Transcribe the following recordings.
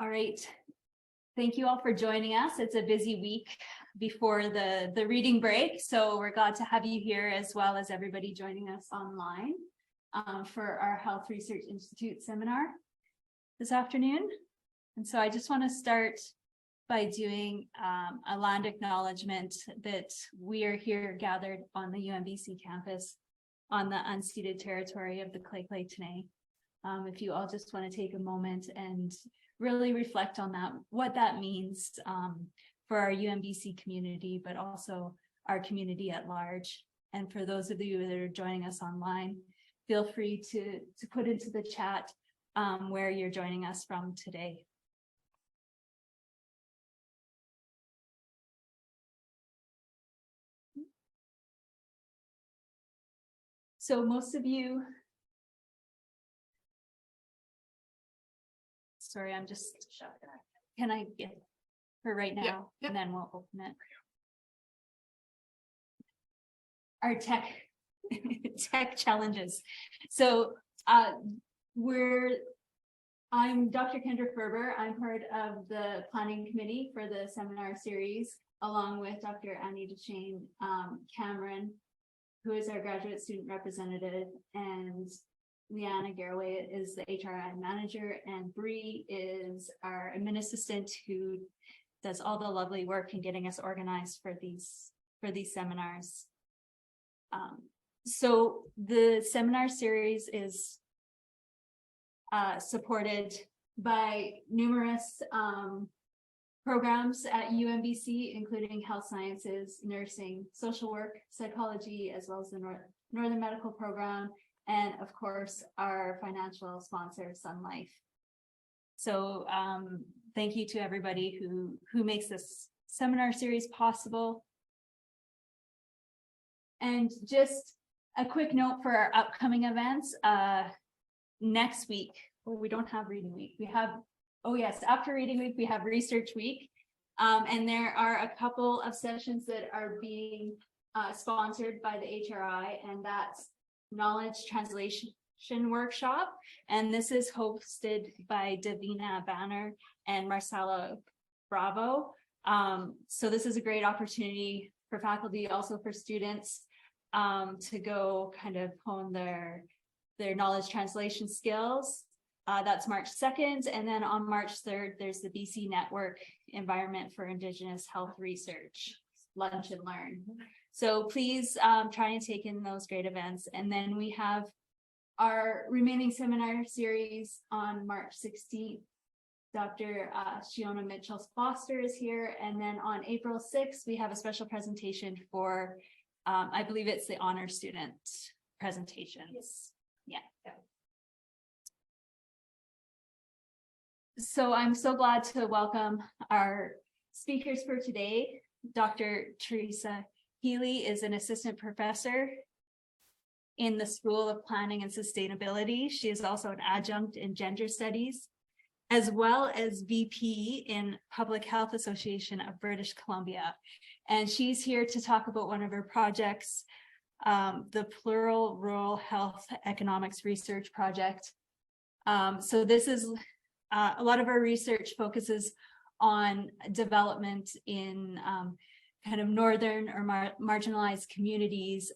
All right. Thank you all for joining us. It's a busy week before the reading break, so we're glad to have you here as well as everybody joining us online for our Health Research Institute seminar this afternoon. And so I just want to start by doing a land acknowledgement that we are here gathered on the UNBC campus on the unceded territory of the Clay today. If you all just want to take a moment and really reflect on that, what that means for our UNBC community, but also our community at large. And for those of you that are joining us online, feel free to put into the chat where you're joining us from today. So most of you, sorry, I'm just, can I get her right now? Yep. And then we'll open it. Our tech challenges. So I'm Dr. Kendra Ferber. I'm part of the planning committee for the seminar series, along with Dr. Annie DeShane Cameron, who is our graduate student representative, and Leanna Garraway is the HRI manager, and Bree is our admin assistant who does all the lovely work in getting us organized for these seminars. So the seminar series is supported by numerous programs at UNBC, including health sciences, nursing, social work, psychology, as well as the Northern Medical Program, and of course, our financial sponsor, Sun Life. So thank you to everybody who makes this seminar series possible. And just a quick note for our upcoming events. Next week, well, we don't have reading week. We have, oh yes, after reading week, we have research week. And there are a couple of sessions that are being sponsored by the HRI, and that's Knowledge Translation Workshop. And this is hosted by Davina Banner and Marcella Bravo. So this is a great opportunity for faculty, also for students, to go kind of hone their knowledge translation skills. That's March 2nd. And then on March 3rd, there's the BC Network Environment for Indigenous Health Research, Lunch and Learn. So please try and take in those great events. And then we have our remaining seminar series on March 16th. Dr. Shiona Mitchell-Foster is here. And then on April 6th, we have a special presentation for, I believe it's the honor student presentations. Yes. Yeah. So I'm so glad to welcome our speakers for today. Dr. Theresa Healy is an assistant professor in the School of Planning and Sustainability. She is also an adjunct in gender studies, as well as VP in Public Health Association of British Columbia. And she's here to talk about one of her projects, the Plural Rural Health Economics Research Project. So this is a lot of our research focuses on development in kind of northern or marginalized communities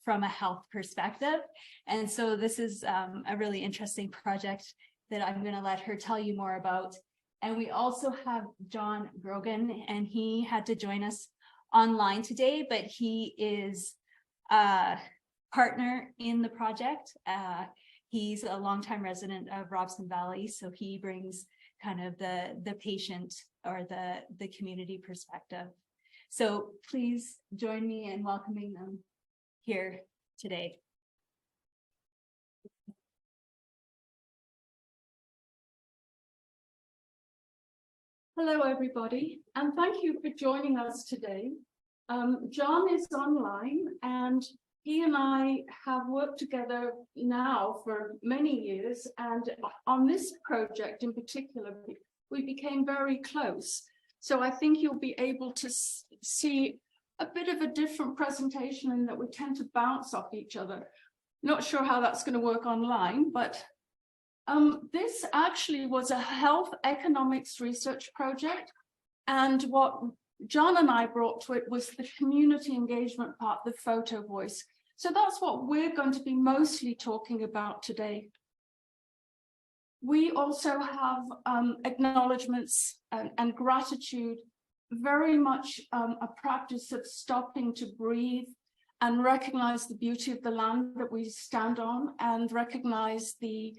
from a health perspective. And so this is a really interesting project that I'm going to let her tell you more about. And we also have John Grogan, and he had to join us online today, but he is a partner in the project. He's a longtime resident of Robson Valley, so he brings kind of the patient or the community perspective. So please join me in welcoming them here today. Hello, everybody, and thank you for joining us today. John is online, and he and I have worked together now for many years, and on this project in particular, we became very close. So I think you'll be able to see a bit of a different presentation in that we tend to bounce off each other. Not sure how that's going to work online, but This actually was a health economics research project, and what John and I brought to it was the community engagement part, the Photovoice. So that's what we're going to be mostly talking about today. We also have acknowledgements and gratitude, very much a practice of stopping to breathe and recognize the beauty of the land that we stand on, and recognize the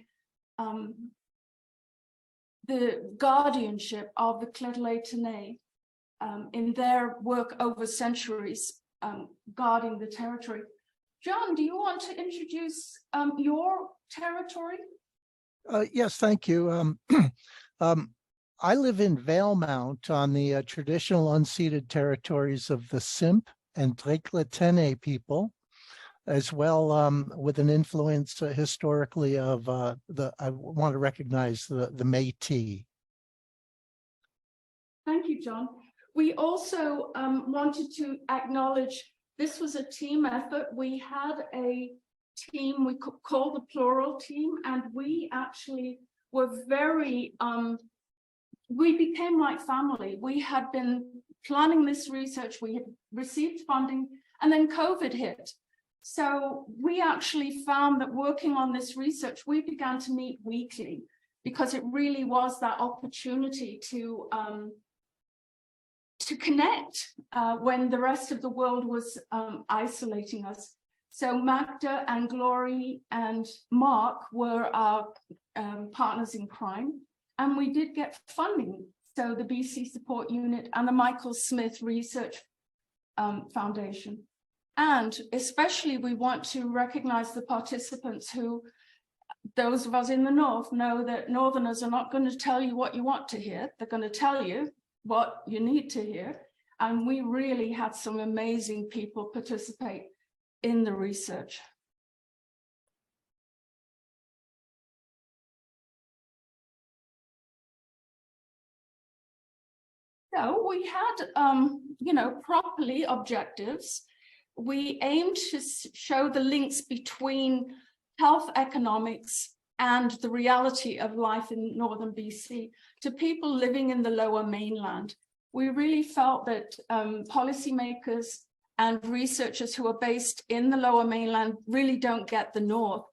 guardianship of the Cledley in their work over centuries guarding the territory. John, do you want to introduce your territory? Yes, thank you. I live in Valemount on the traditional unceded territories of the Simp and Drake-Latene people, as well with an influence historically of I want to recognize the Métis. Thank you, John. We also wanted to acknowledge this was a team effort. We had a team we called the plural team, and we actually were very, we became like family. We had been planning this research, we had received funding, and then COVID hit. So we actually found that working on this research, we began to meet weekly, because it really was that opportunity to connect when the rest of the world was isolating us. So Magda and Glory and Mark were our partners in crime, and we did get funding. So the BC Support Unit and the Michael Smith Research Foundation. And especially we want to recognize the participants who, those of us in the North know that Northerners are not going to tell you what you want to hear. They're going to tell you what you need to hear. And we really had some amazing people participate in the research. So we had, properly objectives. We aimed to show the links between health economics and the reality of life in Northern BC to people living in the lower mainland. We really felt that policymakers and researchers who are based in the lower mainland really don't get the North.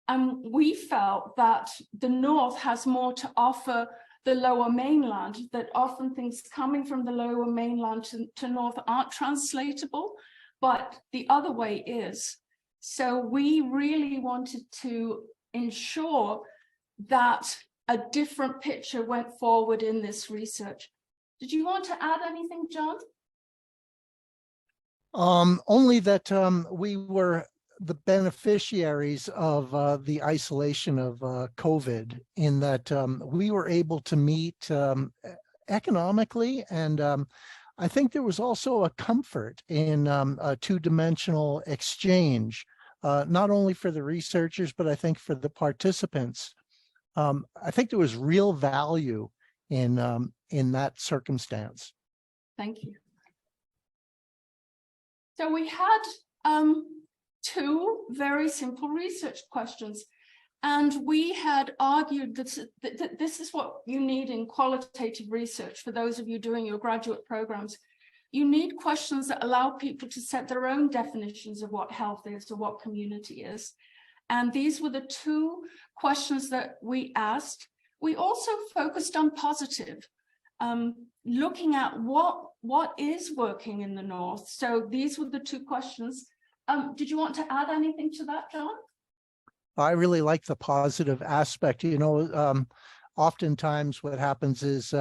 And we felt that the North has more to offer the lower mainland, that often things coming from the lower mainland to North aren't translatable, but the other way is. So we really wanted to ensure that a different picture went forward in this research. Did you want to add anything, John? Only that we were the beneficiaries of the isolation of COVID, in that we were able to meet economically, and I think there was also a comfort in a two-dimensional exchange, not only for the researchers, but I think for the participants. I think there was real value in that circumstance. Thank you. So we had two very simple research questions, and we had argued that this is what you need in qualitative research. For those of you doing your graduate programs, you need questions that allow people to set their own definitions of what health is or what community is. And these were the two questions that we asked. We also focused on positive, looking at what is working in the North. So these were the two questions. Did you want to add anything to that, John? I really like the positive aspect. Oftentimes what happens is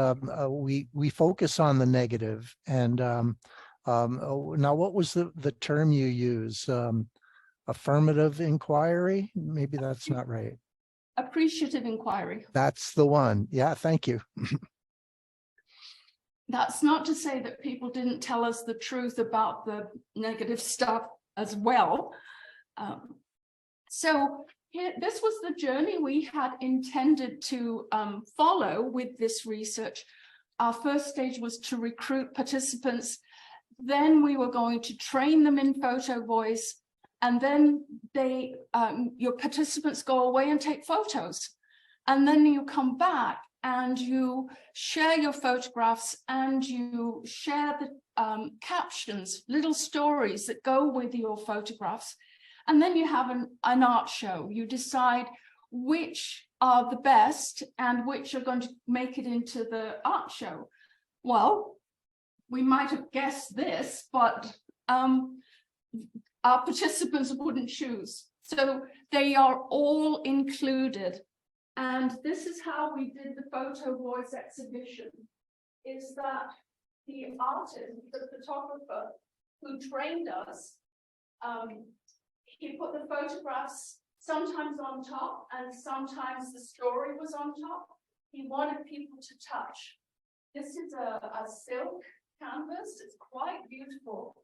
we focus on the negative. And now, what was the term you use? Affirmative inquiry? Maybe that's not right. Appreciative inquiry. That's the one. Yeah, thank you. That's not to say that people didn't tell us the truth about the negative stuff as well. So this was the journey we had intended to follow with this research. Our first stage was to recruit participants. Then we were going to train them in Photovoice. And then your participants go away and take photos. And then you come back and you share your photographs and you share the captions, little stories that go with your photographs. And then you have an art show. You decide which are the best and which are going to make it into the art show. Well, we might have guessed this, but our participants wouldn't choose. So they are all included. And this is how we did the Photovoice exhibition, is that the artist, the photographer who trained us, he put the photographs sometimes on top and sometimes the story was on top. He wanted people to touch. This is a silk canvas, it's quite beautiful.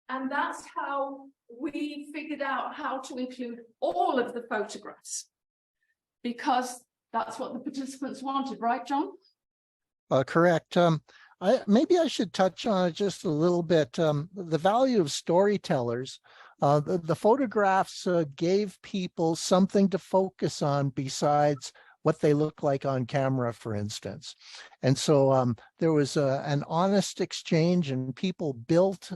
And that's how we figured out how to include all of the photographs, because that's what the participants wanted, right, John? Correct. Maybe I should touch on it just a little bit. The value of storytellers. The photographs gave people something to focus on besides what they look like on camera, for instance. And so there was an honest exchange, and people built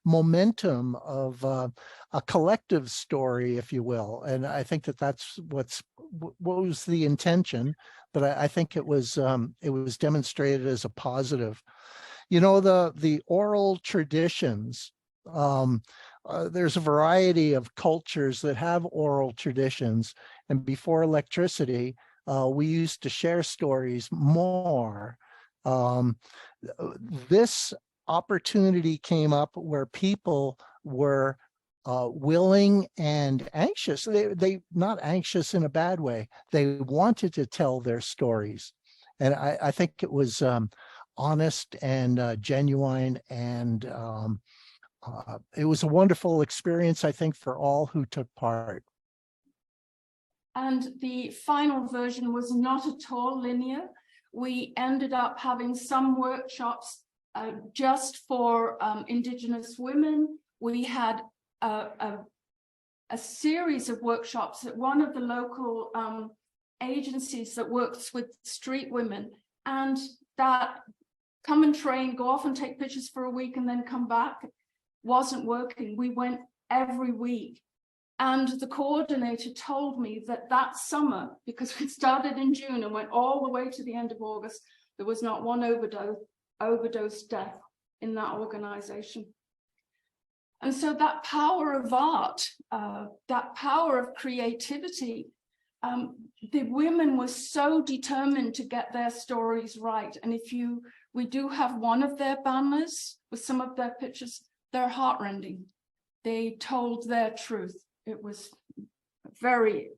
momentum of a collective story, if you will. And I think that that's what was the intention, but I think it was demonstrated as a positive. You know, the oral traditions, there's a variety of cultures that have oral traditions, and before electricity, we used to share stories more. This opportunity came up where people were willing and anxious. They not anxious in a bad way. They wanted to tell their stories, and I think it was honest and genuine, and it was a wonderful experience, I think, for all who took part. And the final version was not at all linear. We ended up having some workshops just for Indigenous women. We had a series of workshops at one of the local agencies that works with street women, and that come and train, go off and take pictures for a week and then come back wasn't working. We went every week. And the coordinator told me that that summer, because we started in June and went all the way to the end of August, there was not one overdose death in that organization. And so that power of art, that power of creativity, the women were so determined to get their stories right. And we do have one of their banners with some of their pictures, they're heartrending. They told their truth. It was a very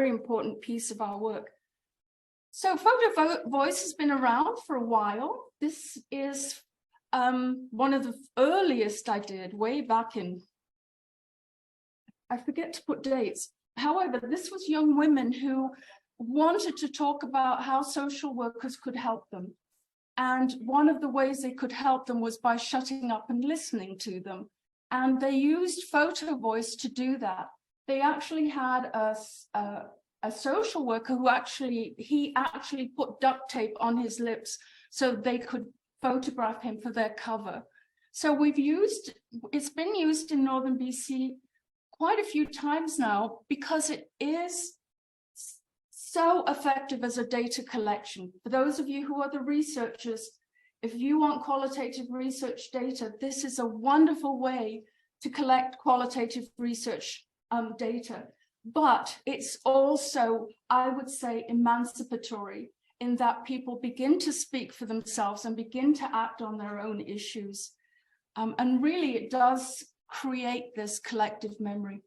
important piece of our work. So Photovoice has been around for a while. This is one of the earliest I did way back in, I forget to put dates. However, this was young women who wanted to talk about how social workers could help them. And one of the ways they could help them was by shutting up and listening to them. And they used Photovoice to do that. They actually had a social worker who he actually put duct tape on his lips so they could photograph him for their cover. So it's been used in Northern BC quite a few times now because it is so effective as a data collection. For those of you who are the researchers, if you want qualitative research data, this is a wonderful way to collect qualitative research data. But it's also, I would say, emancipatory in that people begin to speak for themselves and begin to act on their own issues. And really, it does create this collective memory.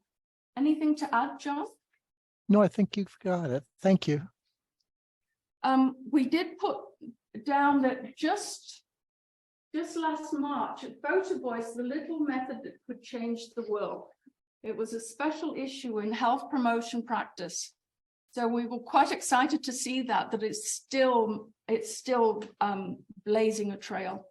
Anything to add, John? No, I think you've got it. Thank you. We did put down that just last March at Photovoice, the little method that could change the world. It was a special issue in health promotion practice. So we were quite excited to see that it's still blazing a trail.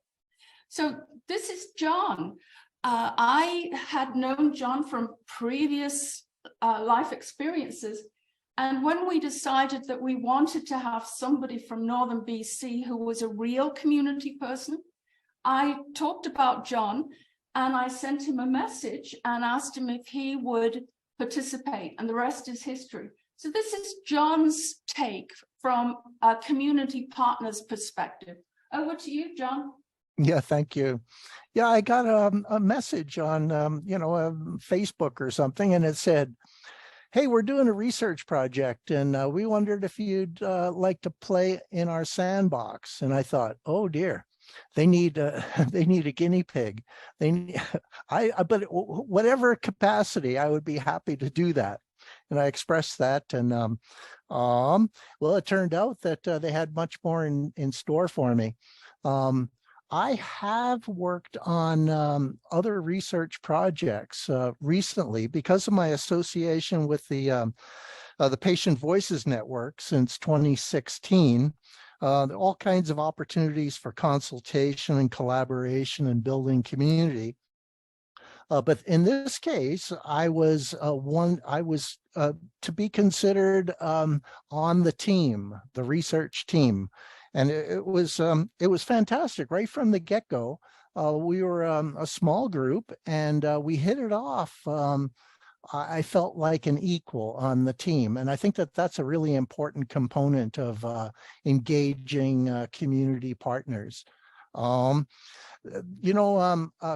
So this is John. I had known John from previous life experiences, And when we decided that we wanted to have somebody from Northern BC who was a real community person, I talked about John and I sent him a message and asked him if he would participate, and the rest is history. So this is John's take from a community partner's perspective. Over to you, John. Yeah, thank you. Yeah, I got a message on, Facebook or something, and it said, hey, we're doing a research project, and we wondered if you'd like to play in our sandbox. And I thought, oh dear, they need they need a guinea pig. They need, but whatever capacity, I would be happy to do that. And I expressed that, and well, it turned out that they had much more in store for me. I have worked on other research projects recently because of my association with the Patient Voices Network since 2016. All kinds of opportunities for consultation and collaboration and building community. But in this case, I was to be considered on the team, the research team. And it was fantastic right from the get-go. We were a small group, and we hit it off. I felt like an equal on the team, and I think that that's a really important component of engaging community partners.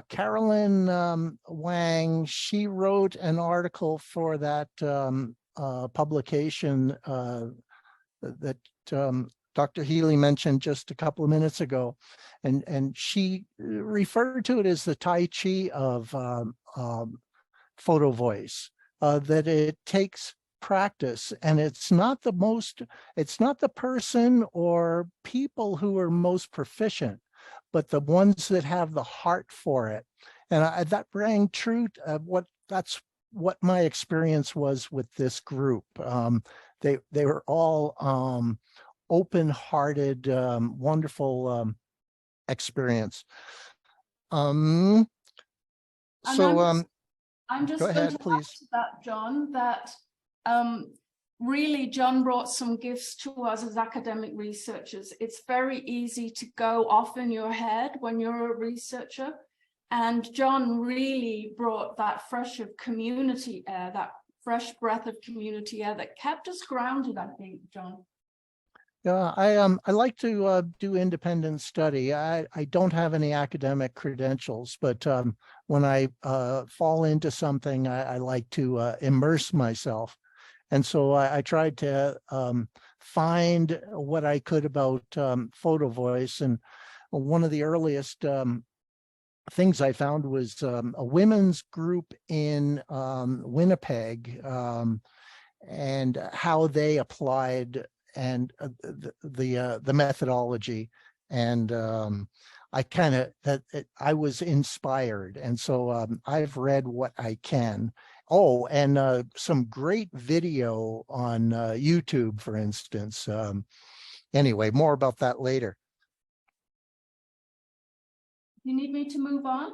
Carolyn Wang, she wrote an article for that publication that Dr. Healy mentioned just a couple of minutes ago, and she referred to it as the Tai Chi of Photovoice, that it takes practice, and it's not the person or people who are most proficient, but the ones that have the heart for it. And that rang true. That's what my experience was with this group. They were all open-hearted, wonderful experience. I'm just go going ahead, to please. add to that, John, that really John brought some gifts to us as academic researchers. It's very easy to go off in your head when you're a researcher. And John really brought that fresh of community air, that fresh breath of community air that kept us grounded, I think, John. Yeah, I like to do independent study. I don't have any academic credentials, but when I fall into something, I like to immerse myself. And so I tried to find what I could about Photovoice. And one of the earliest things I found was a women's group in Winnipeg, and how they applied and the methodology. And I was inspired. And so I've read what I can. Oh, and some great video on YouTube, for instance. Anyway, more about that later. You need me to move on?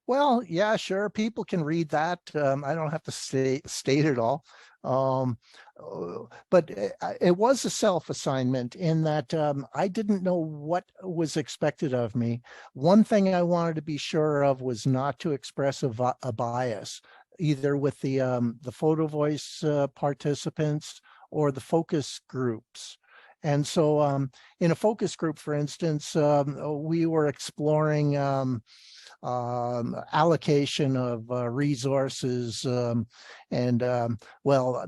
Well, yeah, sure. People can read that. I don't have to state it all. But it was a self-assignment in that I didn't know what was expected of me. One thing I wanted to be sure of was not to express a bias, either with the Photovoice participants or the focus groups. And so in a focus group, for instance, we were exploring allocation of resources. Well,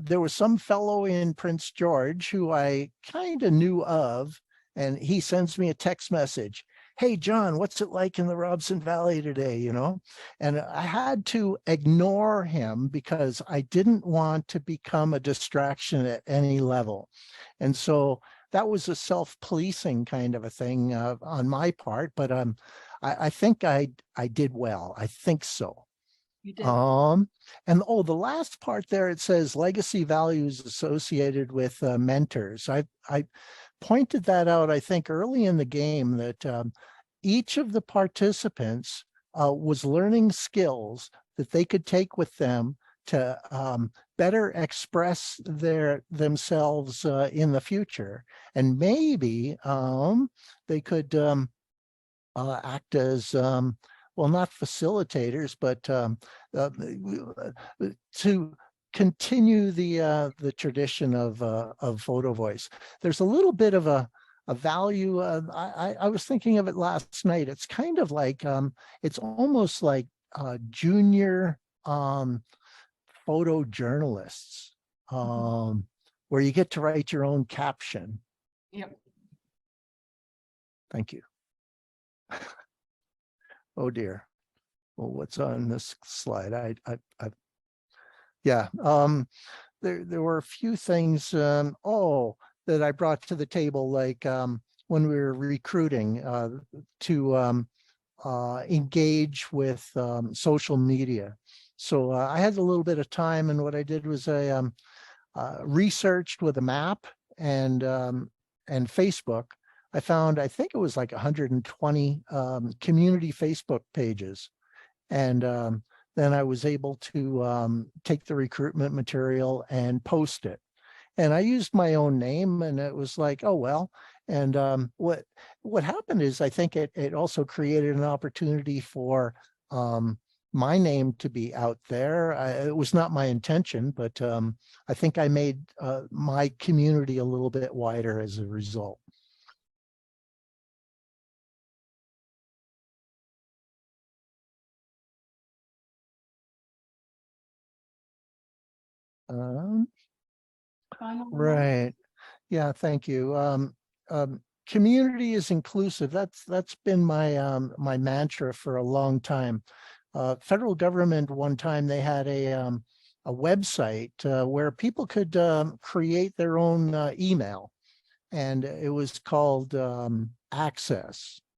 there was some fellow in Prince George who I kind of knew of, and he sends me a text message. Hey, John, what's it like in the Robson Valley today? And I had to ignore him because I didn't want to become a distraction at any level. And so that was a self-policing kind of a thing on my part, but I think I did well. I think so. You did. And the last part there, it says legacy values associated with mentors. I pointed that out, I think, early in the game, that each of the participants was learning skills that they could take with them to better express themselves in the future. And maybe they could act as, well, not facilitators, but to continue the tradition of Photovoice. There's a little bit of a value. I was thinking of it last night. It's kind of like, it's almost like junior photojournalists, where you get to write your own caption. Yep. Thank you. Oh dear. Well, what's on this slide? Yeah. There were a few things that I brought to the table, like when we were recruiting to engage with social media. So I had a little bit of time, and what I did was I researched with a map and Facebook. I found, I think it was like 120 community Facebook pages. And then I was able to take the recruitment material and post it. And I used my own name, and it was like, oh, well. And what happened is, I think it also created an opportunity for my name to be out there. It was not my intention, but I think I made my community a little bit wider as a result. Right. Yeah, thank you. Community is inclusive. That's been my my mantra for a long time. Federal government, one time they had a website where people could create their own email, and it was called access.ca.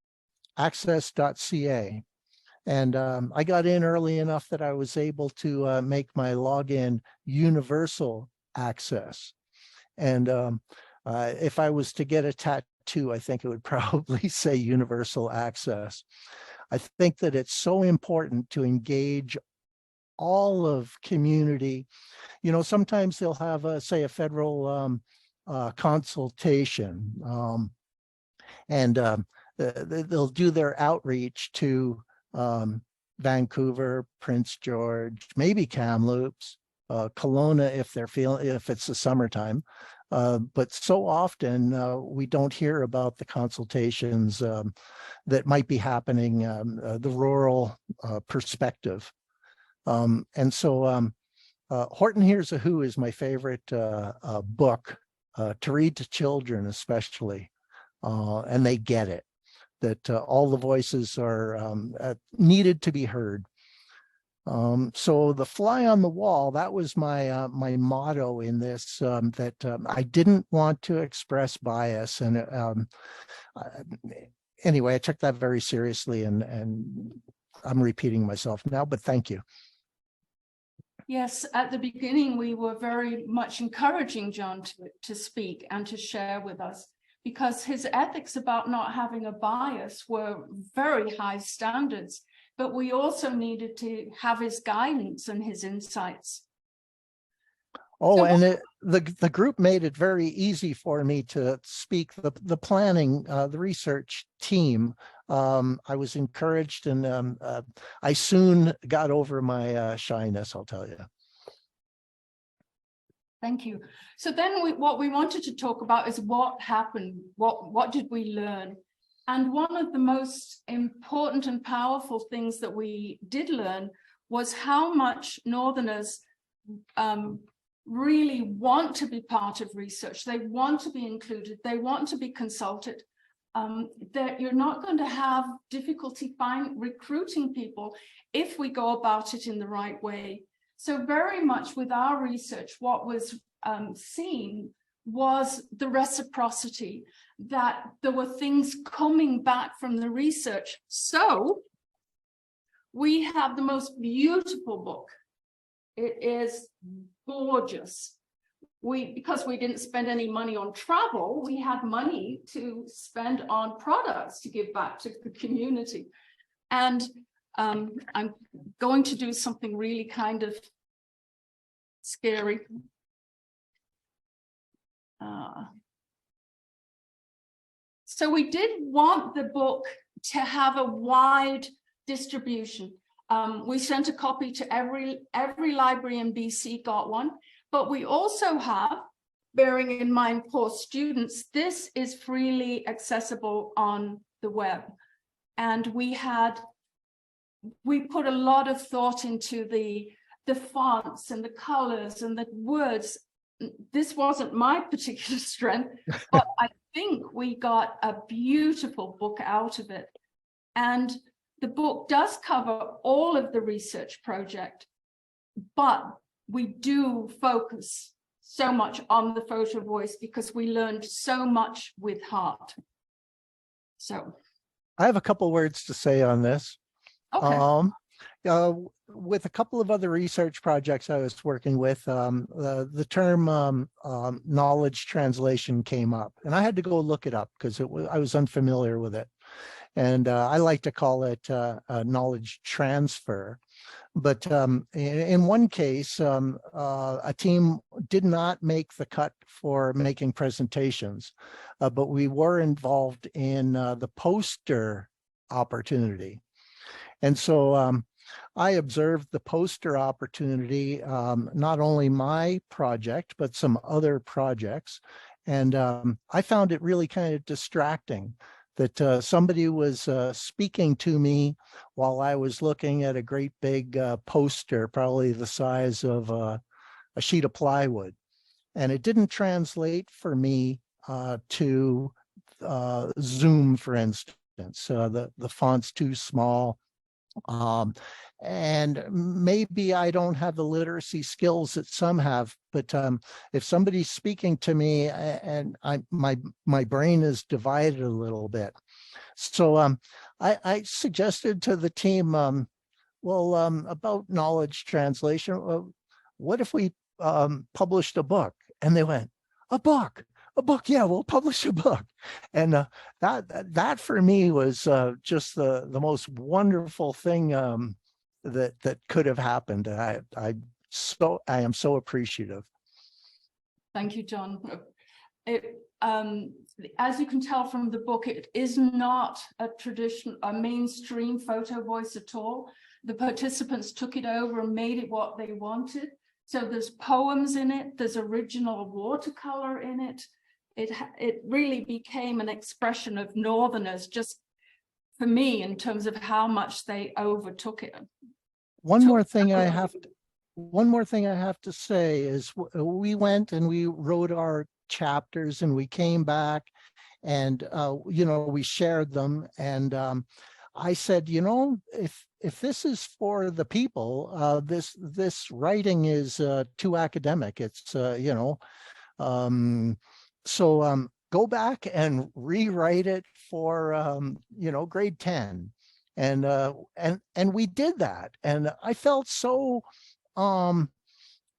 And I got in early enough that I was able to make my login universal access. And if I was to get a tattoo, I think it would probably say universal access. I think that it's so important to engage all of community. You know, sometimes they'll have, say, a federal consultation, and they'll do their outreach to Vancouver, Prince George, maybe Kamloops, Kelowna if it's the summertime. But so often we don't hear about the consultations that might be happening, the rural perspective. And so Horton Hears a Who is my favorite book to read to children, especially, and they get it, that all the voices are needed to be heard. So the fly on the wall, that was my my motto in this, that I didn't want to express bias. And anyway, I took that very seriously, and I'm repeating myself now, but thank you. Yes, at the beginning, we were very much encouraging John to speak and to share with us, because his ethics about not having a bias were very high standards. But we also needed to have his guidance and his insights. Oh, So and the group made it very easy for me to speak. The planning, the research team, I was encouraged, and I soon got over my shyness, I'll tell you. Thank you. So then what we wanted to talk about is what happened. What did we learn? And one of the most important and powerful things that we did learn was how much Northerners really want to be part of research. They want to be included. They want to be consulted. That you're not going to have difficulty recruiting people if we go about it in the right way. So very much with our research, what was seen was the reciprocity, that there were things coming back from the research. So we have the most beautiful book. It is gorgeous. Because we didn't spend any money on travel, we had money to spend on products to give back to the community. And I'm going to do something really kind of scary. So we did want the book to have a wide distribution. We sent a copy to every library in BC got one, but we also have, bearing in mind poor students, this is freely accessible on the web. And we put a lot of thought into the fonts and the colors and the words. This wasn't my particular strength, but I think we got a beautiful book out of it. And the book does cover all of the research project, but we do focus so much on the Photovoice because we learned so much with heart. So I have a couple words to say on this. okay. With a couple of other research projects I was working with, the term knowledge translation came up, and I had to go look it up because I was unfamiliar with it. And I like to call it knowledge transfer. But in one case, a team did not make the cut for making presentations, but we were involved in the poster opportunity. And so I observed the poster opportunity, not only my project, but some other projects. And I found it really kind of distracting that somebody was speaking to me while I was looking at a great big poster, probably the size of a sheet of plywood. And it didn't translate for me to Zoom, for instance. The font's too small. And maybe I don't have the literacy skills that some have, but if somebody's speaking to me and my brain is divided a little bit. So I suggested to the team, about knowledge translation, what if we published a book? And they went, a book, yeah, we'll publish a book. And that for me was just the most wonderful thing that could have happened. I am so appreciative. Thank you, John. As you can tell from the book, it is not a mainstream Photovoice at all. The participants took it over and made it what they wanted. So there's poems in it, there's original watercolor in it. It really became an expression of Northerners, just for me, in terms of how much they overtook it. One more thing I have to say is we went and we wrote our chapters and we came back and we shared them, and I said, if this is for the people, this writing is too academic. It's so go back and rewrite it for grade 10. And we did that, and I felt so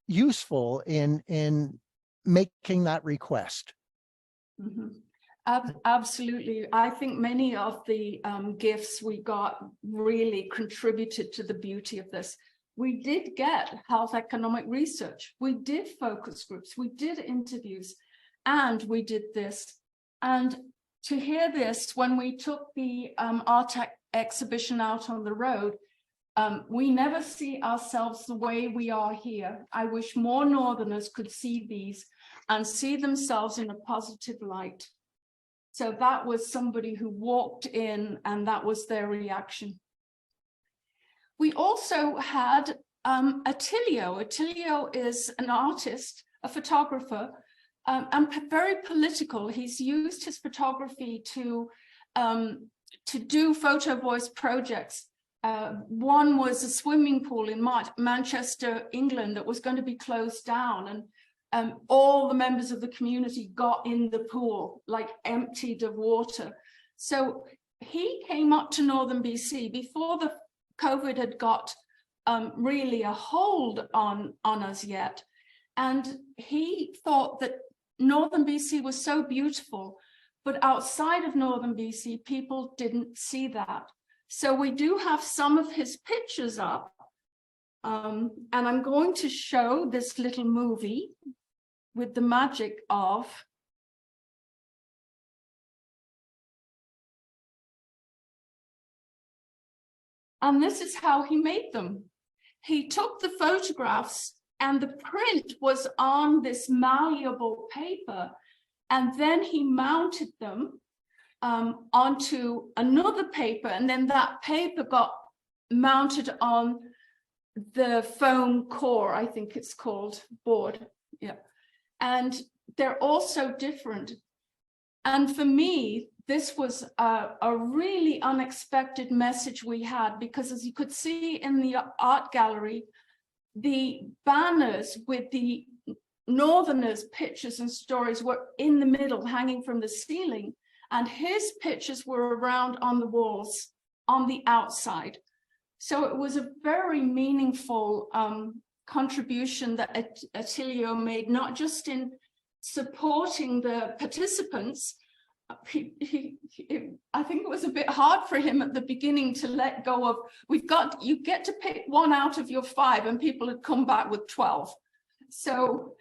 useful in making that request. Mm-hmm. Absolutely. I think many of the gifts we got really contributed to the beauty of this. We did get health economic research, we did focus groups, we did interviews, and we did this. And to hear this, when we took the art exhibition out on the road, we never see ourselves the way we are here. I wish more Northerners could see these and see themselves in a positive light. So that was somebody who walked in, and that was their reaction. We also had Attilio. Attilio is an artist, a photographer, and very political. He's used his photography to do Photovoice projects. One was a swimming pool in Manchester, England, that was going to be closed down, and all the members of the community got in the pool, like emptied of water. So he came up to Northern BC before the COVID had got really a hold on us yet. And he thought that Northern BC was so beautiful, but outside of Northern BC, people didn't see that. So we do have some of his pictures up, And I'm going to show this little movie with the magic of and this is how he made them. He took the photographs and the print was on this malleable paper, and then he mounted them onto another paper, and then that paper got mounted on the foam core, I think it's called, board. Yeah. And they're also different. And for me, this was a really unexpected message we had, because as you could see in the art gallery, the banners with the Northerners' pictures and stories were in the middle, hanging from the ceiling, and his pictures were around on the walls on the outside. So it was a very meaningful contribution that Attilio made, not just in supporting the participants. I think it was a bit hard for him at the beginning to let go of, you get to pick one out of your 5, and people had come back with 12. So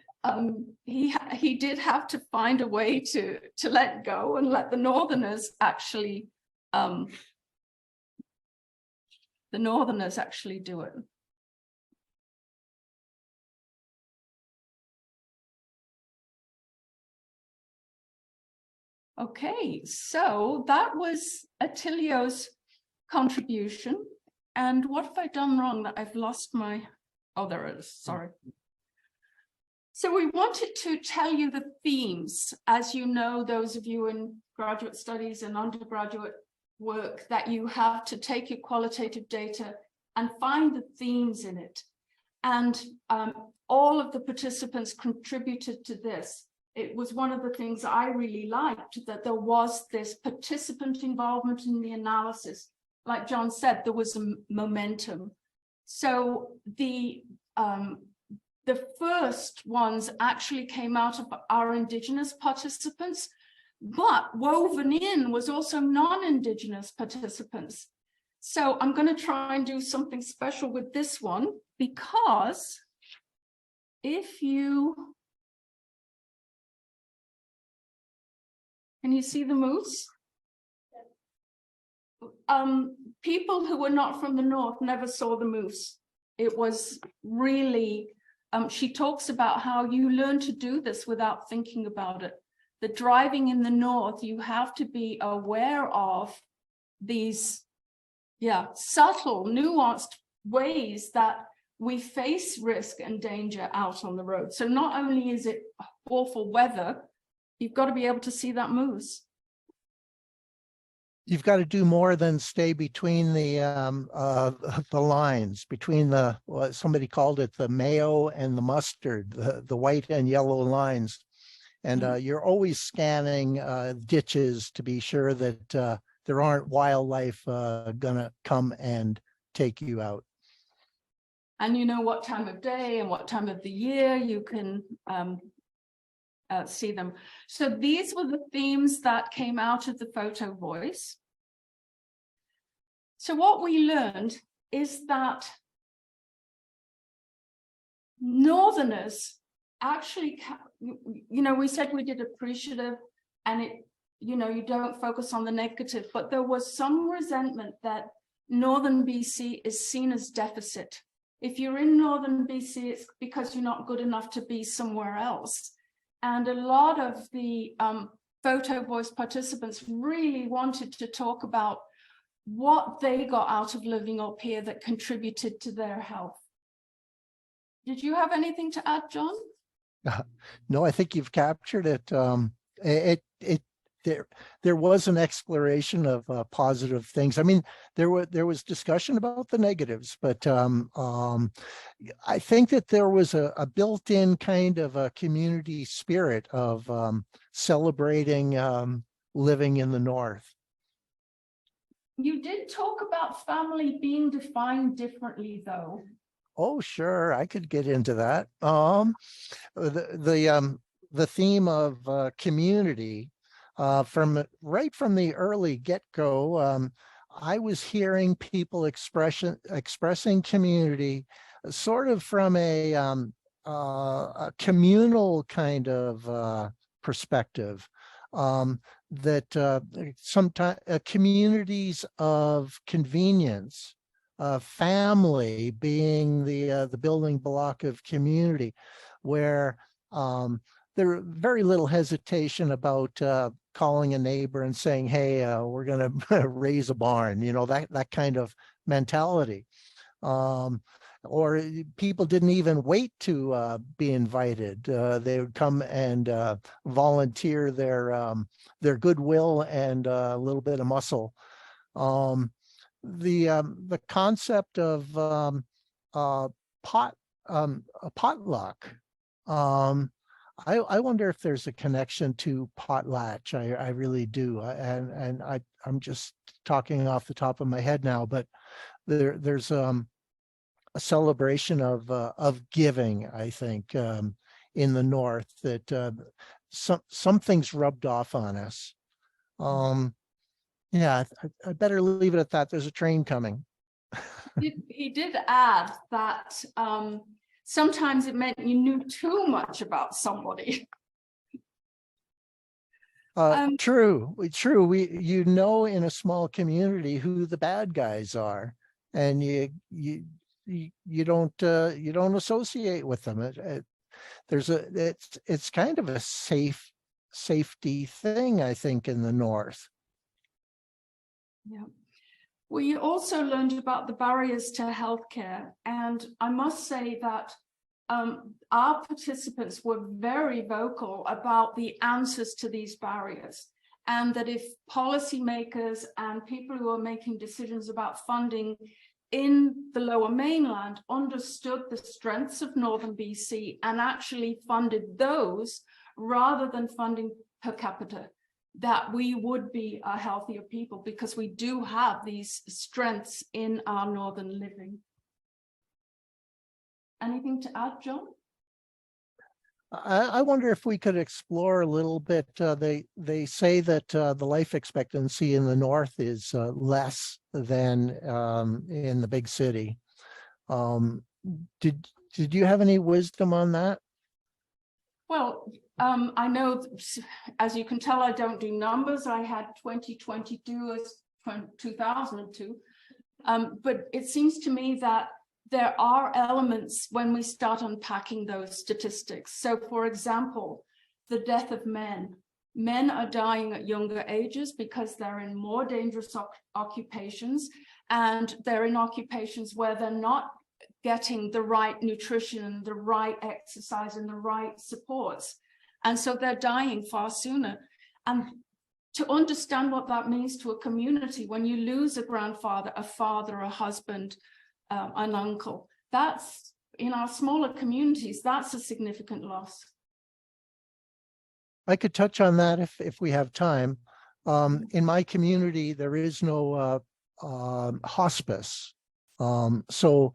he did have to find a way to let go and let the Northerners actually do it. Okay, so that was Attilio's contribution. And what have I done wrong that I've lost my, oh, there it is, sorry. So we wanted to tell you the themes. As you know, those of you in graduate studies and undergraduate work, that you have to take your qualitative data and find the themes in it. And all of the participants contributed to this. It was one of the things I really liked, that there was this participant involvement in the analysis. Like John said, there was a momentum. So the first ones actually came out of our Indigenous participants, but woven in was also non-Indigenous participants. So I'm going to try and do something special with this one, because if you, can you see the moose? People who were not from the north never saw the moose. It was really, she talks about how you learn to do this without thinking about it. The driving in the north, you have to be aware of these, subtle, nuanced ways that we face risk and danger out on the road. So not only is it awful weather, you've got to be able to see that moose. You've got to do more than stay between the lines, between the, what somebody called it, the mayo and the mustard, the white and yellow lines. And you're always scanning ditches to be sure that there aren't wildlife gonna come and take you out. And you know what time of day and what time of the year you can see them. So these were the themes that came out of the Photovoice. So what we learned is that Northerners actually, we said we did appreciative, and it, you don't focus on the negative, but there was some resentment that Northern BC is seen as deficit. If you're in Northern BC, it's because you're not good enough to be somewhere else. And a lot of the Photovoice participants really wanted to talk about what they got out of living up here that contributed to their health. Did you have anything to add, John? No, I think you've captured it. There was an exploration of positive things. I mean, there was discussion about the negatives, but I think that there was a built-in kind of a community spirit of celebrating living in the North. You did talk about family being defined differently, though. Oh, sure, I could get into that. The theme of community. Right from the early get-go, I was hearing people expressing community sort of from a communal kind of perspective, that sometimes communities of convenience, family being the building block of community, where there very little hesitation about calling a neighbor and saying, hey, we're going to raise a barn, that kind of mentality. Or people didn't even wait to be invited. They would come and volunteer their goodwill and a little bit of muscle. The concept of a potluck. I wonder if there's a connection to potlatch. I really do, and I'm just talking off the top of my head now, but there's a celebration of giving, I think, in the North, that something's rubbed off on us. Yeah, I better leave it at that. There's a train coming. He did add that sometimes it meant you knew too much about somebody. True. In a small community who the bad guys are, and you don't associate with them. It's kind of a safety thing, I think, in the North. Yeah. We also learned about the barriers to healthcare, and I must say that our participants were very vocal about the answers to these barriers, and that if policymakers and people who are making decisions about funding in the Lower Mainland understood the strengths of Northern BC and actually funded those rather than funding per capita, that we would be a healthier people, because we do have these strengths in our northern living. Anything to add, John? I wonder if we could explore a little bit. They say that the life expectancy in the North is less than in the big city. Did you have any wisdom on that? Well, I know, as you can tell, I don't do numbers. I had 2022 as 2002. But it seems to me that there are elements when we start unpacking those statistics. So, for example, the death of men. Men are dying at younger ages because they're in more dangerous occupations, and they're in occupations where they're not getting the right nutrition, the right exercise, and the right supports. And so they're dying far sooner. And to understand what that means to a community, when you lose a grandfather, a father, a husband, an uncle, that's, in our smaller communities, that's a significant loss. I could touch on that if we have time. In my community, there is no hospice. So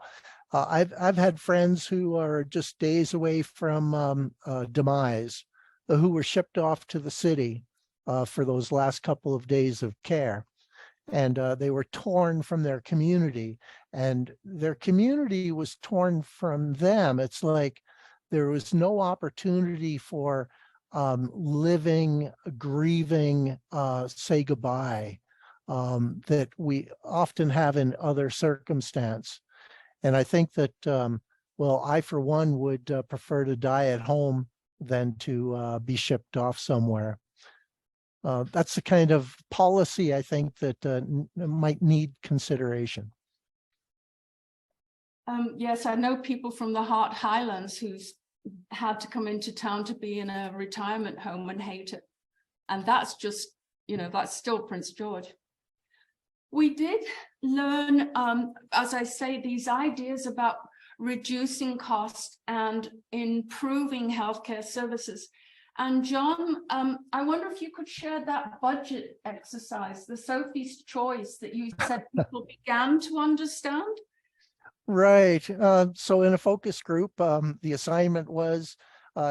I've had friends who are just days away from demise, who were shipped off to the city for those last couple of days of care. And they were torn from their community, and their community was torn from them. It's like there was no opportunity for living, grieving, say goodbye, that we often have in other circumstance. And I think that, well, I, for one, would prefer to die at home than to be shipped off somewhere. That's the kind of policy I think that might need consideration. Yes, I know people from the Hart Highlands who's had to come into town to be in a retirement home and hate it. And that's just, that's still Prince George. We did learn, as I say, these ideas about reducing cost and improving healthcare services. And John, I wonder if you could share that budget exercise, the Sophie's Choice, that you said people began to understand? Right. So in a focus group, the assignment was,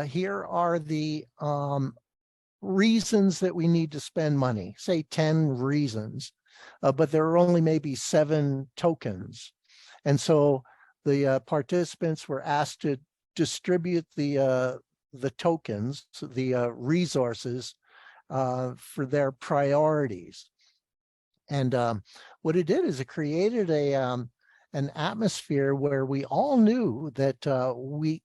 here are the reasons that we need to spend money, say 10 reasons, but there are only maybe 7 tokens. And so the participants were asked to distribute the tokens, the resources for their priorities. And what it did is it created an atmosphere where we all knew that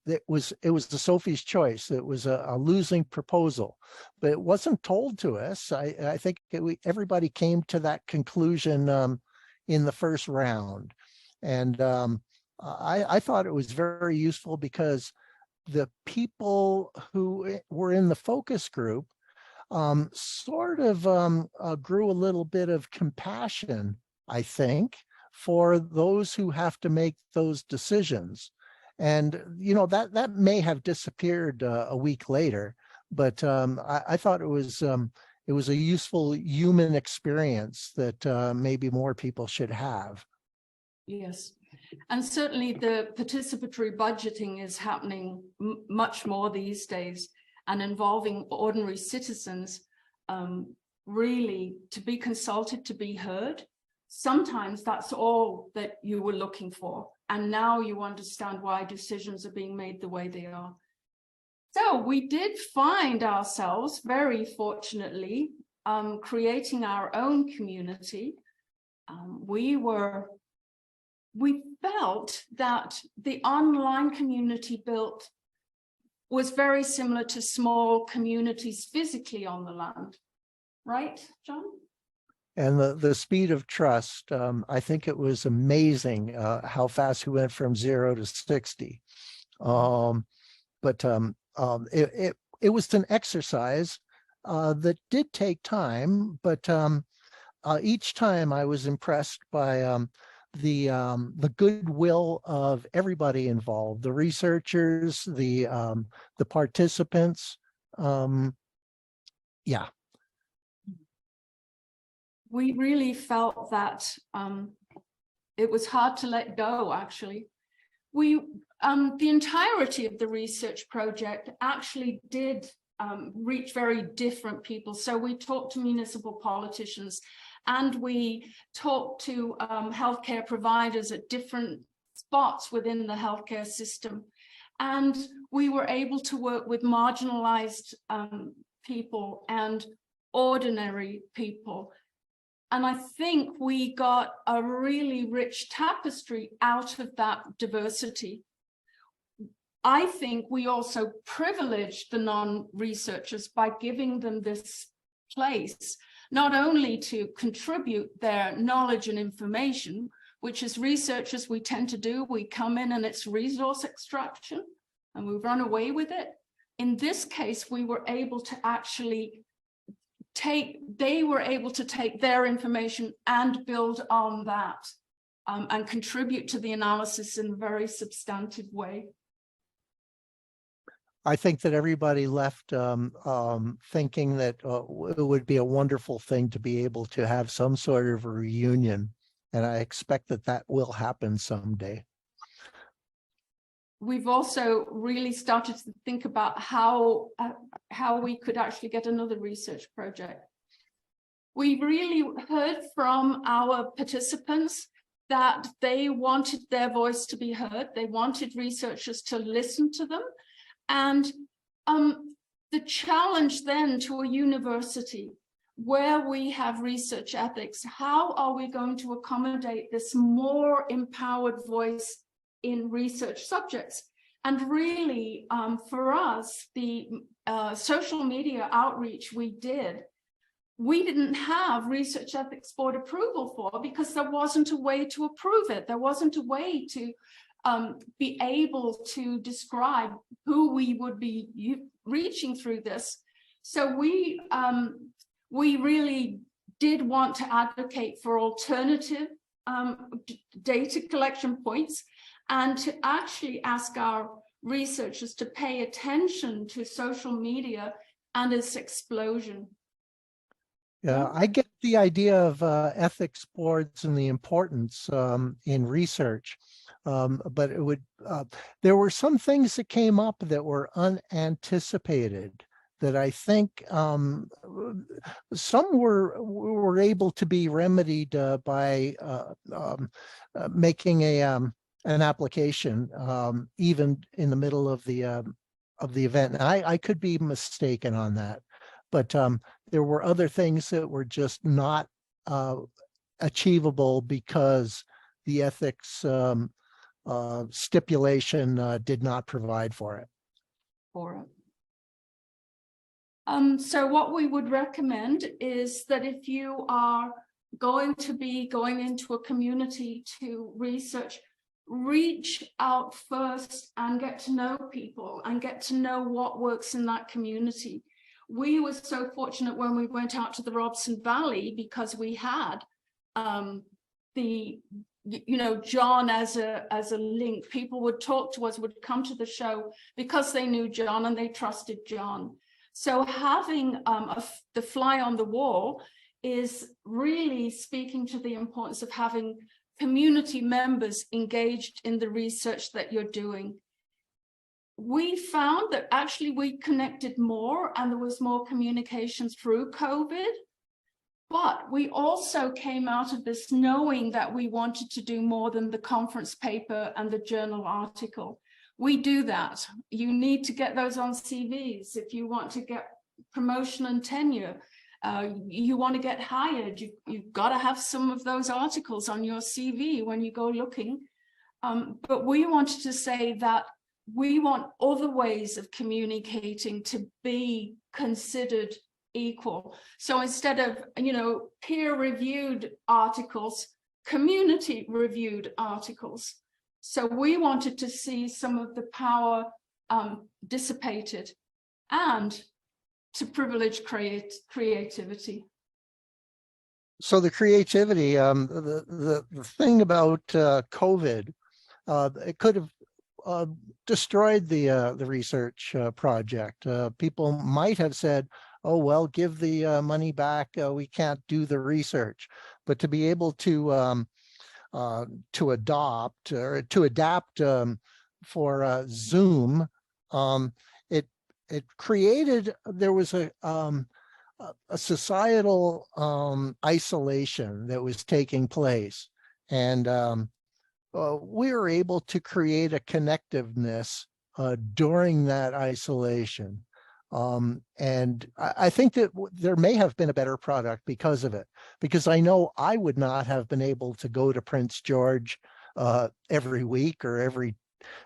it was the Sophie's choice. It was a losing proposal, but it wasn't told to us. I think everybody came to that conclusion in the first round, and I thought it was very useful because the people who were in the focus group sort of grew a little bit of compassion, I think, for those who have to make those decisions. And, you know, that may have disappeared a week later, but I thought it was a useful human experience that maybe more people should have. Yes, and certainly the participatory budgeting is happening much more these days, and involving ordinary citizens really to be consulted, to be heard. Sometimes that's all that you were looking for, and now you understand why decisions are being made the way they are. So we did find ourselves, very fortunately, creating our own community. We felt that the online community built was very similar to small communities physically on the land, right, John? And the speed of trust, I think it was amazing how fast we went from 0 to 60. But it was an exercise that did take time, but each time I was impressed by the goodwill of everybody involved, the researchers, the participants. Yeah. We really felt that it was hard to let go, actually. The entirety of the research project actually did reach very different people. So we talked to municipal politicians, and we talked to healthcare providers at different spots within the healthcare system. And we were able to work with marginalized people and ordinary people. And I think we got a really rich tapestry out of that diversity. I think we also privileged the non-researchers by giving them this place, not only to contribute their knowledge and information, which as researchers we tend to do, we come in and it's resource extraction and we run away with it. In this case, we were able to actually they were able to take their information and build on that and contribute to the analysis in a very substantive way. I think that everybody left thinking that it would be a wonderful thing to be able to have some sort of a reunion. And I expect that that will happen someday. We've also really started to think about how we could actually get another research project. We really heard from our participants that they wanted their voice to be heard. They wanted researchers to listen to them. And the challenge then to a university where we have research ethics, how are we going to accommodate this more empowered voice in research subjects? And really, for us, the social media outreach we didn't have research ethics board approval for, because there wasn't a way to approve it. There wasn't a way to be able to describe who we would be reaching through this. So we really did want to advocate for alternative data collection points, and to actually ask our researchers to pay attention to social media and its explosion. Yeah, I get the idea of ethics boards and the importance in research, but it would there were some things that came up that were unanticipated that I think some were able to be remedied by making an application, even in the middle of the event. And I could be mistaken on that, but there were other things that were just not achievable because the ethics stipulation did not provide for it. So what we would recommend is that if you are going to be going into a community to research, reach out first and get to know people and get to know what works in that community. We were so fortunate when we went out to the Robson Valley because we had John as a link. People would talk to us, would come to the show because they knew John and they trusted John. So having the fly on the wall is really speaking to the importance of having community members engaged in the research that you're doing. We found that actually we connected more and there was more communication through COVID, but we also came out of this knowing that we wanted to do more than the conference paper and the journal article. We do that. You need to get those on CVs. If you want to get promotion and tenure, you want to get hired, you've got to have some of those articles on your CV when you go looking. But we wanted to say that we want other ways of communicating to be considered equal. So instead of, peer-reviewed articles, community-reviewed articles. So we wanted to see some of the power dissipated and to privilege creativity. So the creativity, the thing about COVID, it could have destroyed the research project. People might have said, "Oh well, give the money back. We can't do the research." But to be able to adopt or to adapt for Zoom, it created, there was a societal isolation that was taking place, and we were able to create a connectiveness during that isolation. And I think that there may have been a better product because of it, because I know I would not have been able to go to Prince George every week or every,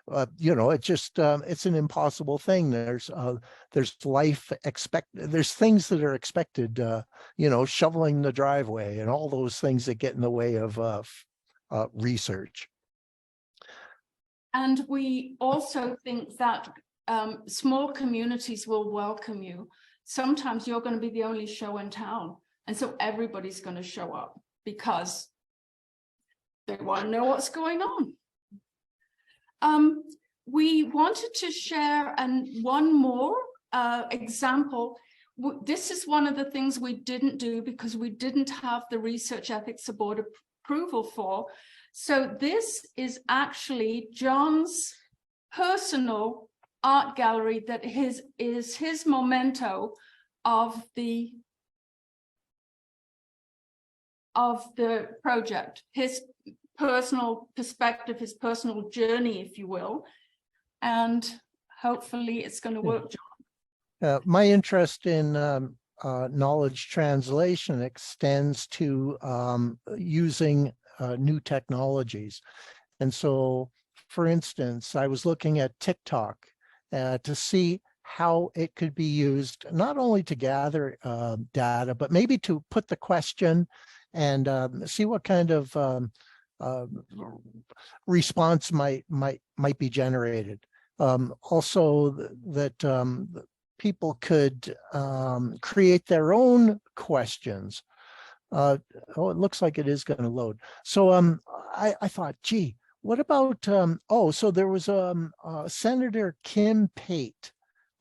it just, it's an impossible thing. There's there's things that are expected, shoveling the driveway and all those things that get in the way of research. And we also think that small communities will welcome you. Sometimes you're going to be the only show in town, and so everybody's going to show up because they want to know what's going on. We wanted to share one more example. This is one of the things we didn't do because we didn't have the Research Ethics Board approval for. So this is actually John's personal art gallery that is his memento of the project, his personal perspective, his personal journey, if you will, and hopefully it's going to work, John. My interest in knowledge translation extends to using new technologies. And so, for instance, I was looking at TikTok to see how it could be used, not only to gather data, but maybe to put the question and see what kind of response might be generated. Also that people could create their own questions. Oh, it looks like it is going to load. So I thought, gee, what about so there was Senator Kim Pate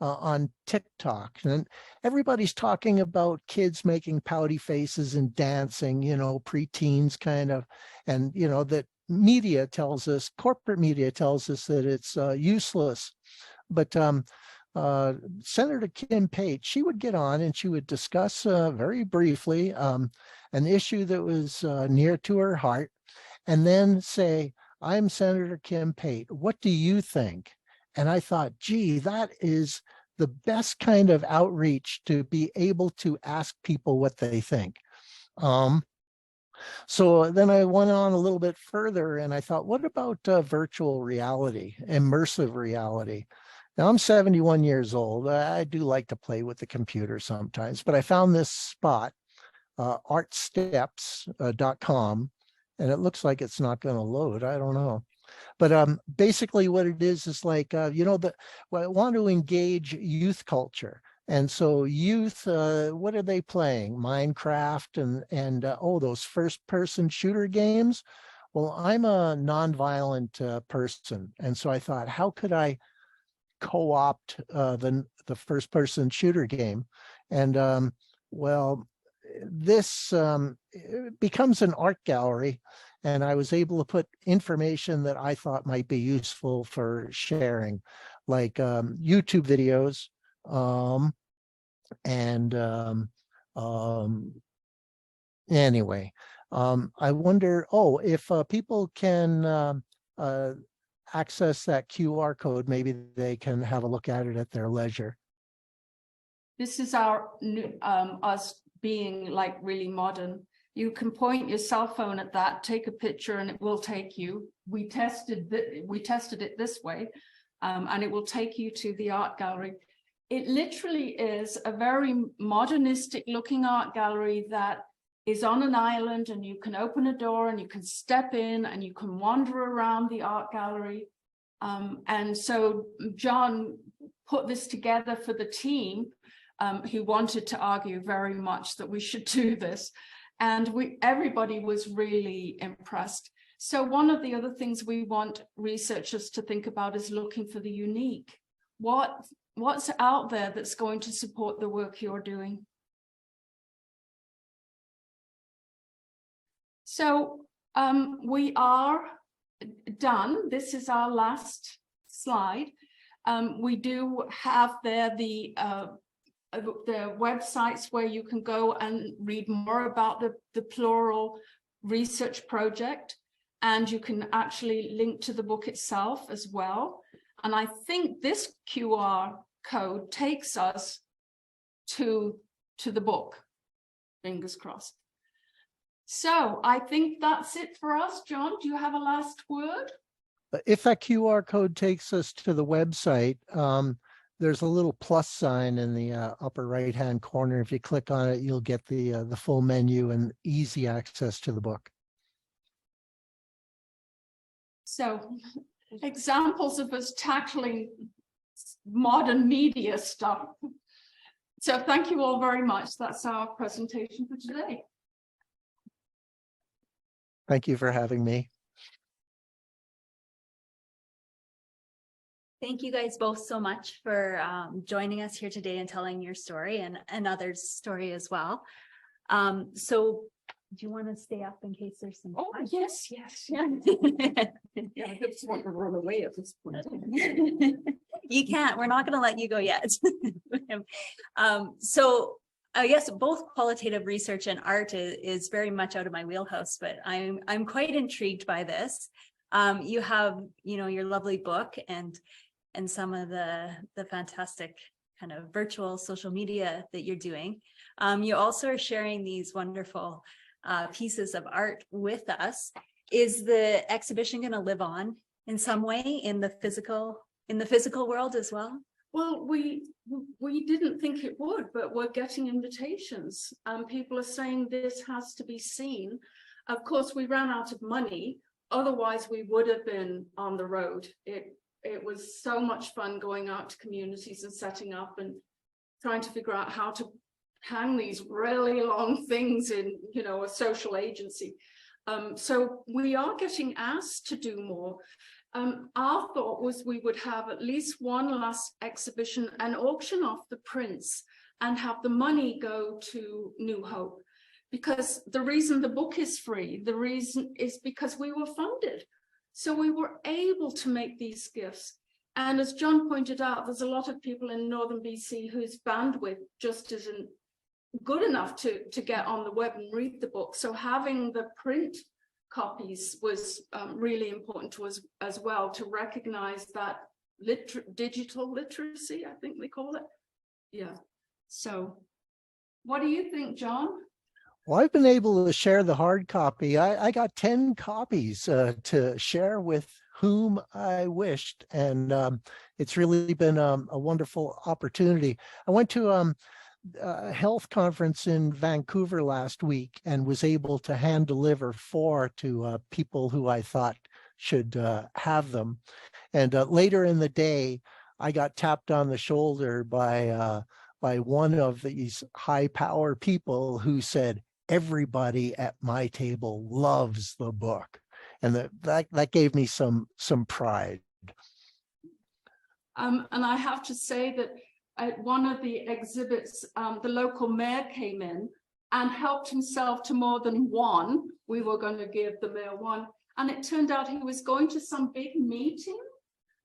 on TikTok, and everybody's talking about kids making pouty faces and dancing, preteens kind of, and that media tells us, corporate media tells us that it's useless. But Senator Kim Pate, she would get on and she would discuss very briefly an issue that was near to her heart, and then say, I'm Senator Kim Pate. What do you think? And I thought, gee, that is the best kind of outreach, to be able to ask people what they think. So then I went on a little bit further and I thought, what about virtual reality, immersive reality? Now I'm 71 years old. I do like to play with the computer sometimes, but I found this spot, artsteps.com, and it looks like it's not going to load. I don't know. But basically what it is like, well, I want to engage youth culture. And so youth, what are they playing? Minecraft and oh, those first person shooter games. Well, I'm a nonviolent person. And so I thought, how could I co-opt the first person shooter game? And well, this becomes an art gallery. And I was able to put information that I thought might be useful for sharing, like YouTube videos. Anyway, I wonder, if people can access that QR code, maybe they can have a look at it at their leisure. This is our us being like really modern. You can point your cell phone at that, take a picture, and it will take you. We tested it this way, and it will take you to the art gallery. It literally is a very modernistic looking art gallery that is on an island, and you can open a door and you can step in and you can wander around the art gallery. And so John put this together for the team, who wanted to argue very much that we should do this. And everybody was really impressed. So one of the other things we want researchers to think about is looking for the unique. What's out there that's going to support the work you're doing? So we are done. This is our last slide. We do have there the websites where you can go and read more about the Plural Research Project, and you can actually link to the book itself as well. And I think this QR code takes us to the book, fingers crossed. So I think that's it for us. John, do you have a last word? If that QR code takes us to the website, there's a little plus sign in the upper right-hand corner. If you click on it, you'll get the full menu and easy access to the book. So examples of us tackling modern media stuff. So thank you all very much. That's our presentation for today. Thank you for having me. Thank you guys both so much for joining us here today and telling your story and others' story as well. So do you want to stay up in case there's some? Oh, yes. Yeah, I just want to run away at this point. You can't. We're not going to let you go yet. So I guess both qualitative research and art is very much out of my wheelhouse, but I'm quite intrigued by this. You have, your lovely book and some of the fantastic kind of virtual social media that you're doing. You also are sharing these wonderful pieces of art with us. Is the exhibition going to live on in some way in the physical world as well? Well, we didn't think it would, but we're getting invitations. People are saying this has to be seen. Of course, we ran out of money. Otherwise, we would have been on the road. It was so much fun going out to communities and setting up and trying to figure out how to hang these really long things in, a social agency. So we are getting asked to do more. Our thought was we would have at least one last exhibition and auction off the prints and have the money go to New Hope. Because the reason the book is free, the reason is because we were funded. So we were able to make these gifts. And as John pointed out, there's a lot of people in Northern BC whose bandwidth just isn't good enough to get on the web and read the book. So having the print copies was really important to us as well, to recognize that digital literacy, I think they call it. Yeah. So what do you think, John? Well, I've been able to share the hard copy. I got 10 copies to share with whom I wished. And it's really been a wonderful opportunity. I went to a health conference in Vancouver last week and was able to hand deliver 4 to people who I thought should have them. And later in the day, I got tapped on the shoulder by one of these high power people who said, everybody at my table loves the book. And that gave me some pride. And I have to say that at one of the exhibits, the local mayor came in and helped himself to more than one. We were going to give the mayor one. And it turned out he was going to some big meeting.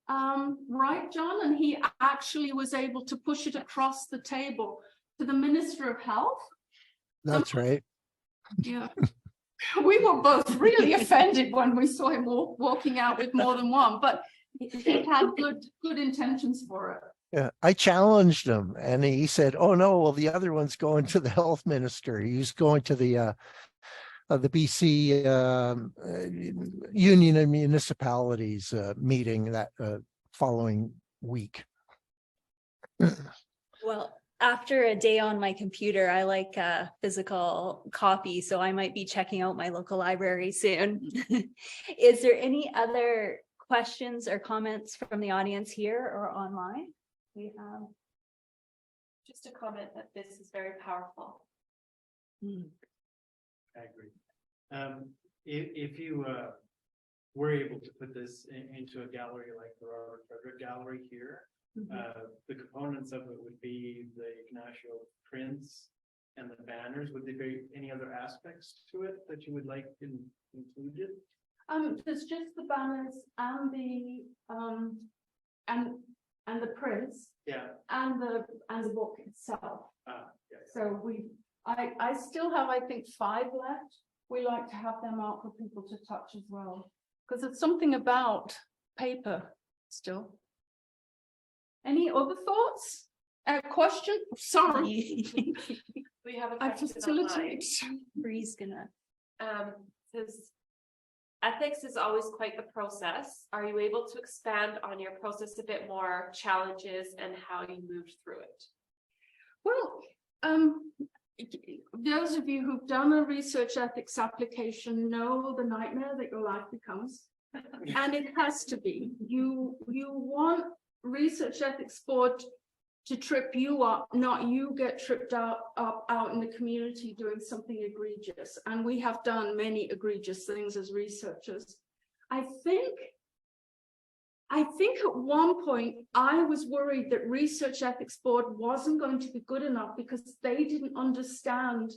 Right, John? And he actually was able to push it across the table to the Minister of Health. That's right. Yeah. We were both really offended when we saw him walking out with more than one, but he had good intentions for it. Yeah, I challenged him and he said, oh no, well, the other one's going to the health minister. He's going to the BC Union of Municipalities meeting that following week. Well, after a day on my computer, I like a physical copy, so I might be checking out my local library soon. Is there any other questions or comments from the audience here or online? We have just a comment that this is very powerful. I agree. If you were able to put this into a gallery like the Robert Frederick Gallery here, the components of it would be the Ignacio prints and the banners. Would there be any other aspects to it that you would like included? There's just the banners and the and the prints, Yeah, and the book itself. yeah. So I still have, I think, 5 left. We like to have them out for people to touch as well, because it's something about paper still. Any other thoughts? Question? Sorry. We have a I question facilitate. Bree's gonna. Says, ethics is always quite the process. Are you able to expand on your process a bit more, challenges, and how you moved through it? Well, those of you who've done a research ethics application know the nightmare that your life becomes. And it has to be. You want research ethics board to trip you up, not you get tripped out in the community doing something egregious. And we have done many egregious things as researchers. I think at one point I was worried that research ethics board wasn't going to be good enough because they didn't understand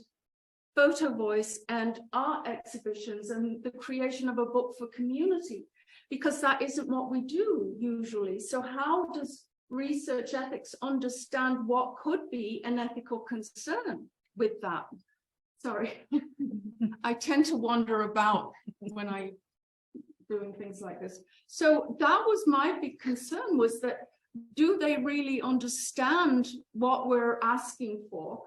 Photovoice and art exhibitions and the creation of a book for community, because that isn't what we do usually. So how does research ethics understand what could be an ethical concern with that? Sorry, I tend to wander about when I doing things like this. So that was my big concern, was that do they really understand what we're asking for?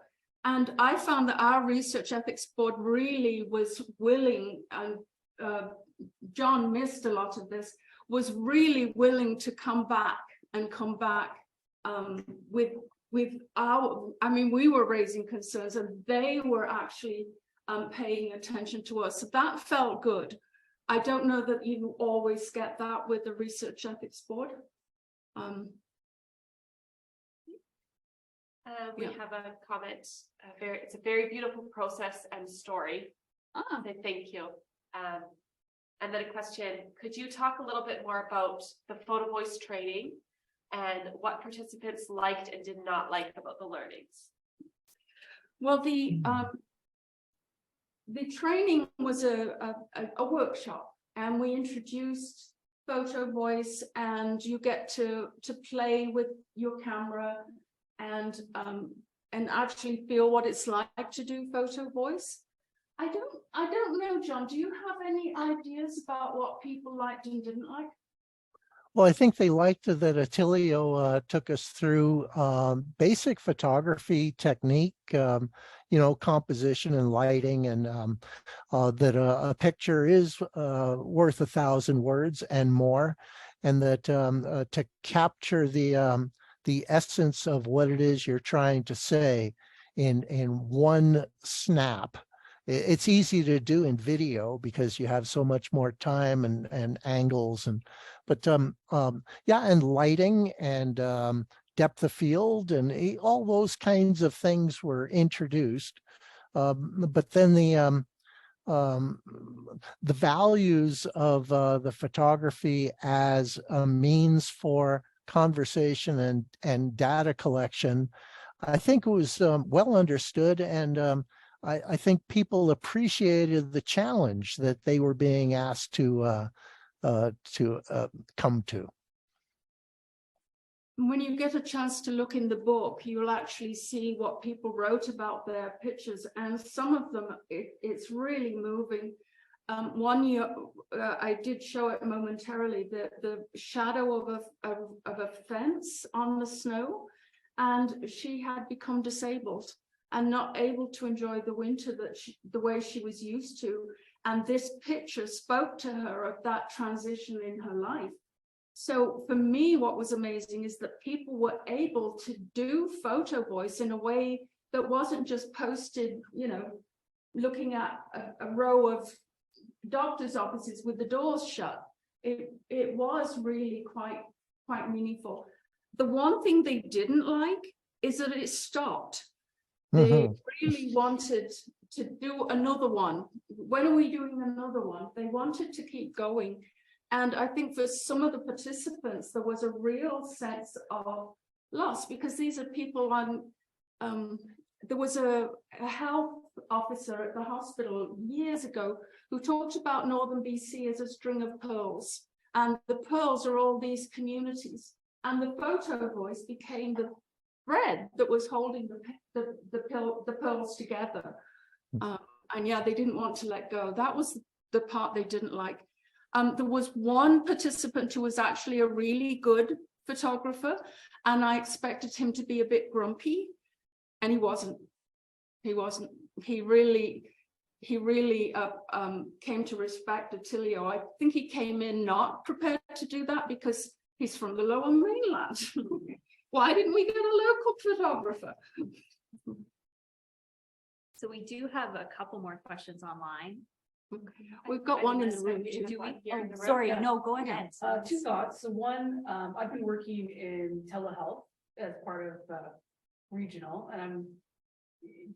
And I found that our research ethics board really was willing, and John missed a lot of this, was really willing to come back with our, I mean, we were raising concerns and they were actually paying attention to us. So that felt good. I don't know that you always get that with the research ethics board. We have a comment. It's a very beautiful process and story. So thank you. And then a question, could you talk a little bit more about the Photovoice training and what participants liked and did not like about the learnings? Well, the training was a workshop, and we introduced Photovoice, and you get to play with your camera and actually feel what it's like to do Photovoice. I don't know, John. Do you have any ideas about what people liked and didn't like? Well, I think they liked that Attilio took us through basic photography technique, composition and lighting, and that a picture is worth 1,000 words and more, and that to capture the essence of what it is you're trying to say in one snap. It's easy to do in video because you have so much more time and angles but yeah, and lighting and depth of field and all those kinds of things were introduced. But then the values of the photography as a means for conversation and data collection, I think it was well understood, and I think people appreciated the challenge that they were being asked to come to. When you get a chance to look in the book, you'll actually see what people wrote about their pictures, and some of them, it's really moving. One year, I did show it momentarily, the shadow of a fence on the snow, and she had become disabled and not able to enjoy the winter the way she was used to. And this picture spoke to her of that transition in her life. So for me, what was amazing is that people were able to do Photovoice in a way that wasn't just posted, looking at a row of doctor's offices with the doors shut. It was really quite meaningful. The one thing they didn't like is that it stopped. They really wanted to do another one. When are we doing another one? They wanted to keep going. And I think for some of the participants, there was a real sense of loss, because these are people there was a health officer at the hospital years ago who talked about Northern B.C. as a string of pearls. And the pearls are all these communities. And the Photovoice became the thread that was holding the pearls together. And yeah, they didn't want to let go. That was the part they didn't like. There was one participant who was actually a really good photographer, and I expected him to be a bit grumpy, and he wasn't. He really came to respect Attilio. I think he came in not prepared to do that because he's from the Lower Mainland. Why didn't we get a local photographer? So we do have a couple more questions online. Okay. We've got one in the room. Do we? Here in the room. Sorry, Yeah. no, go ahead. Two thoughts. So one, I've been working in telehealth as part of regional, and I'm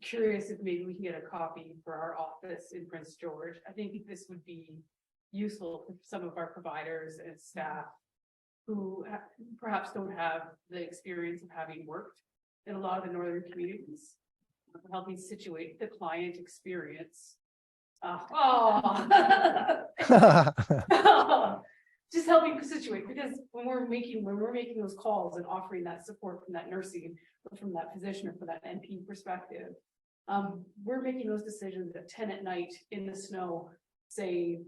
curious if maybe we can get a copy for our office in Prince George. I think this would be useful for some of our providers and staff who perhaps don't have the experience of having worked in a lot of the northern communities, helping situate the client experience. Just helping situate, because when we're making those calls and offering that support from that nursing or from that physician or from that NP perspective, we're making those decisions at 10 at night in the snow, say,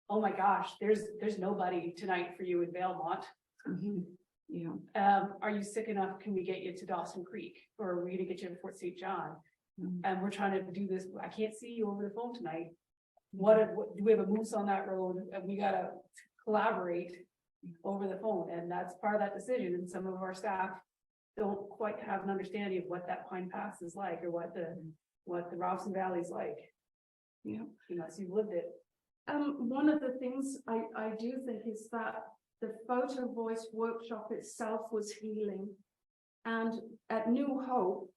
oh my gosh, there's nobody tonight for you in Valemont. Yeah. Are you sick enough? Can we get you to Dawson Creek, or are we gonna get you to Fort St. John? And we're trying to do this. I can't see you over the phone tonight. What do we have a moose on that road? And we gotta collaborate over the phone, and that's part of that decision. And some of our staff don't quite have an understanding of what that Pine Pass is like, or what the Robson Valley is like. Yeah, so you've lived it. One of the things I do think is that the Photovoice workshop itself was healing, and at New Hope,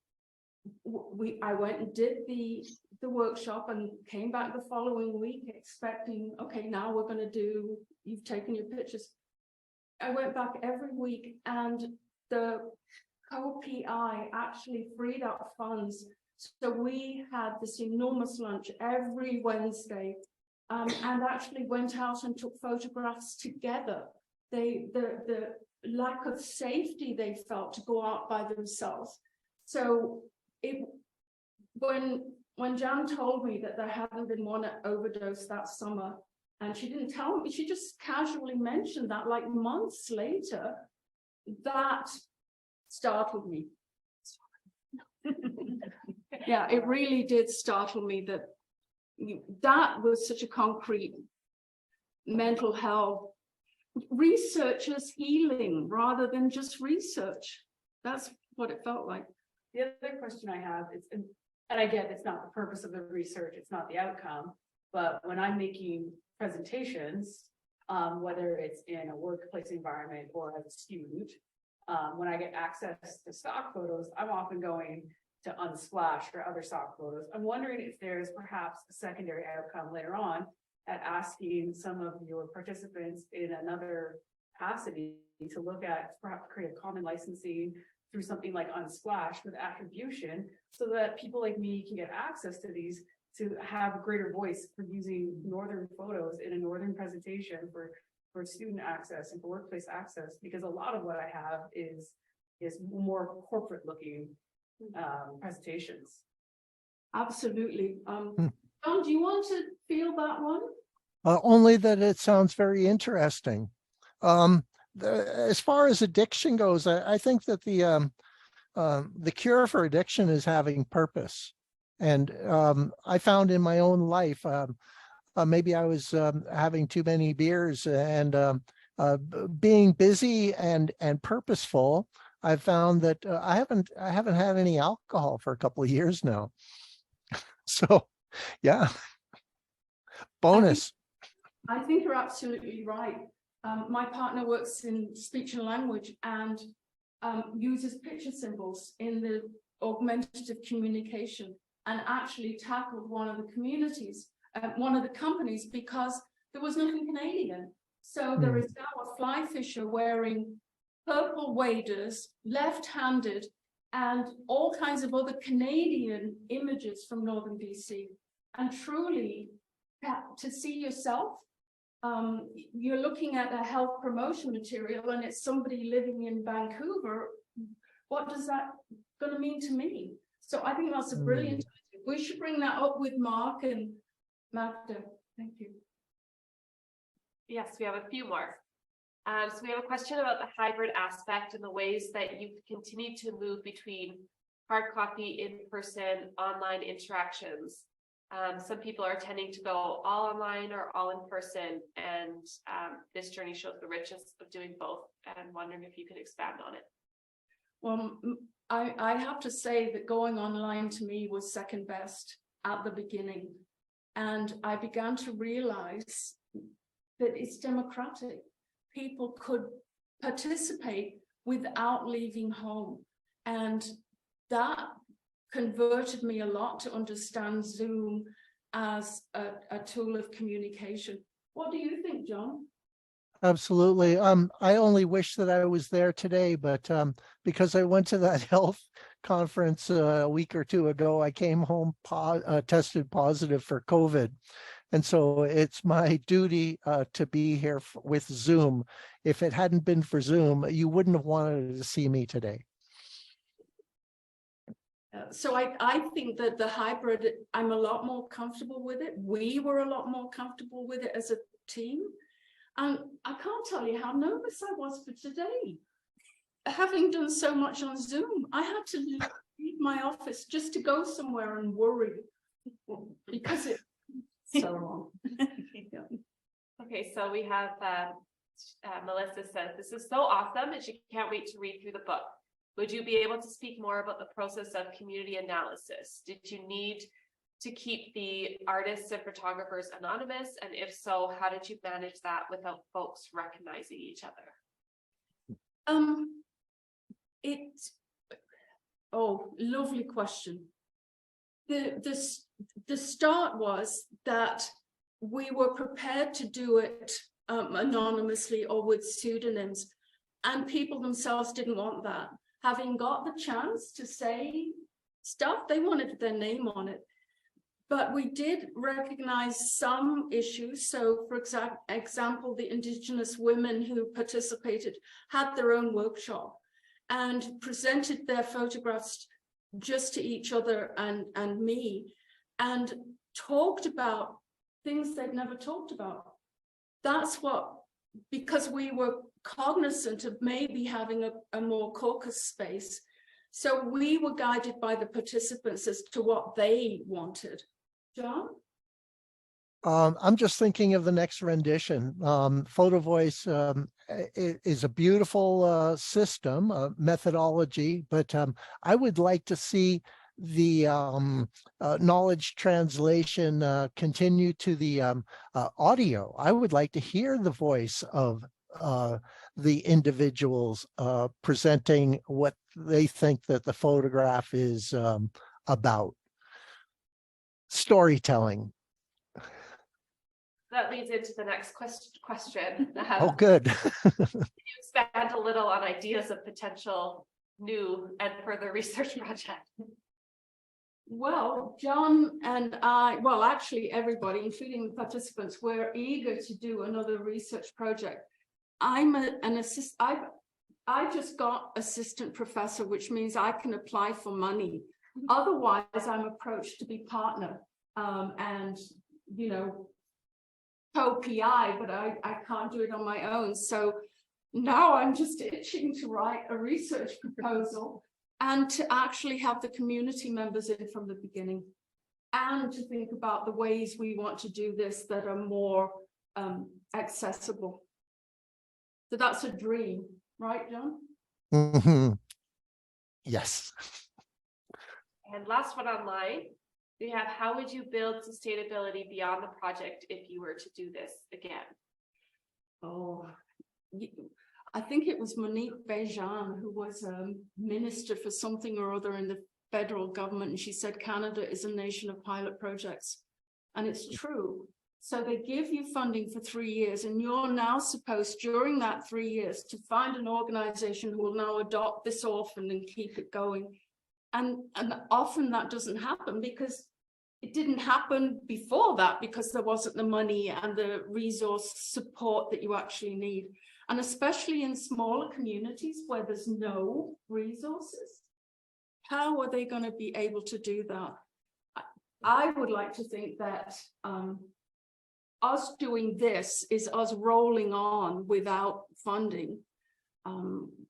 I went and did the workshop and came back the following week expecting, okay, now we're going to do, you've taken your pictures. I went back every week, and the co-PI actually freed up funds. So we had this enormous lunch every Wednesday, and actually went out and took photographs together. The lack of safety they felt to go out by themselves. So when when Jan told me that there hadn't been one overdose that summer, and she didn't tell me, she just casually mentioned that like months later, that startled me. Yeah, it really did startle me that that was such a concrete mental health researchers healing rather than just research. That's what it felt like. The other question I have is, and I get it's not the purpose of the research, it's not the outcome, but when I'm making presentations, whether it's in a workplace environment or as a student, when I get access to stock photos, I'm often going to Unsplash or other stock photos. I'm wondering if there's perhaps a secondary outcome later on at asking some of your participants in another capacity to look at perhaps create a common licensing through something like Unsplash with attribution, so that people like me can get access to these, to have a greater voice for using Northern photos in a Northern presentation for student access and for workplace access, because a lot of what I have is more corporate looking presentations. Absolutely. John, do you want to feel that one? Only that it sounds very interesting. As far as addiction goes, I think that the cure for addiction is having purpose. And I found in my own life, maybe I was having too many beers and being busy and purposeful. I found that I haven't had any alcohol for a couple of years now. So, yeah, bonus. I think you're absolutely right. My partner works in speech and language and uses picture symbols in the augmentative communication, and actually tackled one of the communities, one of the companies, because there was nothing Canadian. So there is now a fly fisher wearing purple waders, left-handed, and all kinds of other Canadian images from Northern BC. And truly, to see yourself, you're looking at a health promotion material and it's somebody living in Vancouver. What does that going to mean to me? So I think that's a brilliant idea. We should bring that up with Mark and Magda. Thank you. Yes, we have a few more. So we have a question about the hybrid aspect and the ways that you've continued to move between hard copy, in-person, online interactions. Some people are tending to go all online or all in person, and this journey shows the richness of doing both, and wondering if you could expand on it. Well, I have to say that going online to me was second best at the beginning. And I began to realize that it's democratic. People could participate without leaving home. And that converted me a lot to understand Zoom as a tool of communication. What do you think, John? Absolutely. I only wish that I was there today, but because I went to that health conference a week or two ago, I came home tested positive for COVID. And so it's my duty to be here with Zoom. If it hadn't been for Zoom, you wouldn't have wanted to see me today. So I think that the hybrid, I'm a lot more comfortable with it. We were a lot more comfortable with it as a team. And I can't tell you how nervous I was for today. Having done so much on Zoom, I had to leave my office just to go somewhere and worry because it's so long. Yeah. Okay, so we have Melissa says, this is so awesome and she can't wait to read through the book. Would you be able to speak more about the process of community analysis? Did you need to keep the artists and photographers anonymous? And if so, how did you manage that without folks recognizing each other? Lovely question. The start was that we were prepared to do it anonymously or with pseudonyms, and people themselves didn't want that. Having got the chance to say stuff, they wanted their name on it. But we did recognize some issues. So, for example, the Indigenous women who participated had their own workshop and presented their photographs just to each other and me. and talked about things they'd never talked about. That's what, because we were cognizant of maybe having a more caucus space. So we were guided by the participants as to what they wanted. John? I'm just thinking of the next rendition. Photovoice is a beautiful system, methodology, but I would like to see the knowledge translation continue to the audio. I would like to hear the voice of the individuals presenting what they think that the photograph is about. Storytelling. That leads into the next question. Oh, good. Can you expand a little on ideas of potential new and further research project? Well, John and I, well, actually everybody, including the participants, were eager to do another research project. I'm an assistant. I just got assistant professor, which means I can apply for money. Otherwise, I'm approached to be partner and, you know, co-PI, but I can't do it on my own. So now I'm just itching to write a research proposal and to actually have the community members in from the beginning and to think about the ways we want to do this that are more accessible. So that's a dream, right, John? Mm-hmm. Yes. And last one online, we have, how would you build sustainability beyond the project if you were to do this again? Oh, I think it was Monique Bejan, who was a minister for something or other in the federal government, and she said Canada is a nation of pilot projects, and it's true. So they give you funding for 3 years, and you're now supposed during that 3 years to find an organization who will now adopt this orphan and keep it going. And often that doesn't happen because it didn't happen before that because there wasn't the money and the resource support that you actually need. And especially in smaller communities where there's no resources, how are they going to be able to do that? I would like to think that us doing this is us rolling on without funding.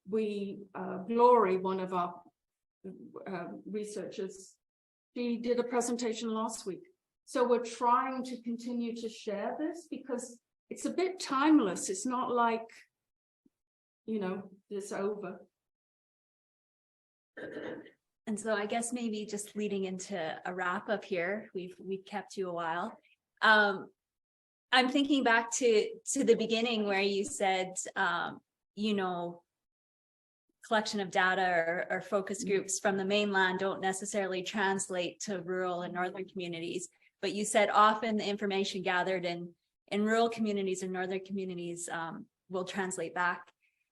Glory, one of our researchers, she did a presentation last week. So we're trying to continue to share this because it's a bit timeless. It's not like, you know, it's over. And so I guess maybe just leading into a wrap up here, we've kept you a while. I'm thinking back to the beginning where you said, you know, collection of data or focus groups from the mainland don't necessarily translate to rural and northern communities, but you said often the information gathered in rural communities or northern communities will translate back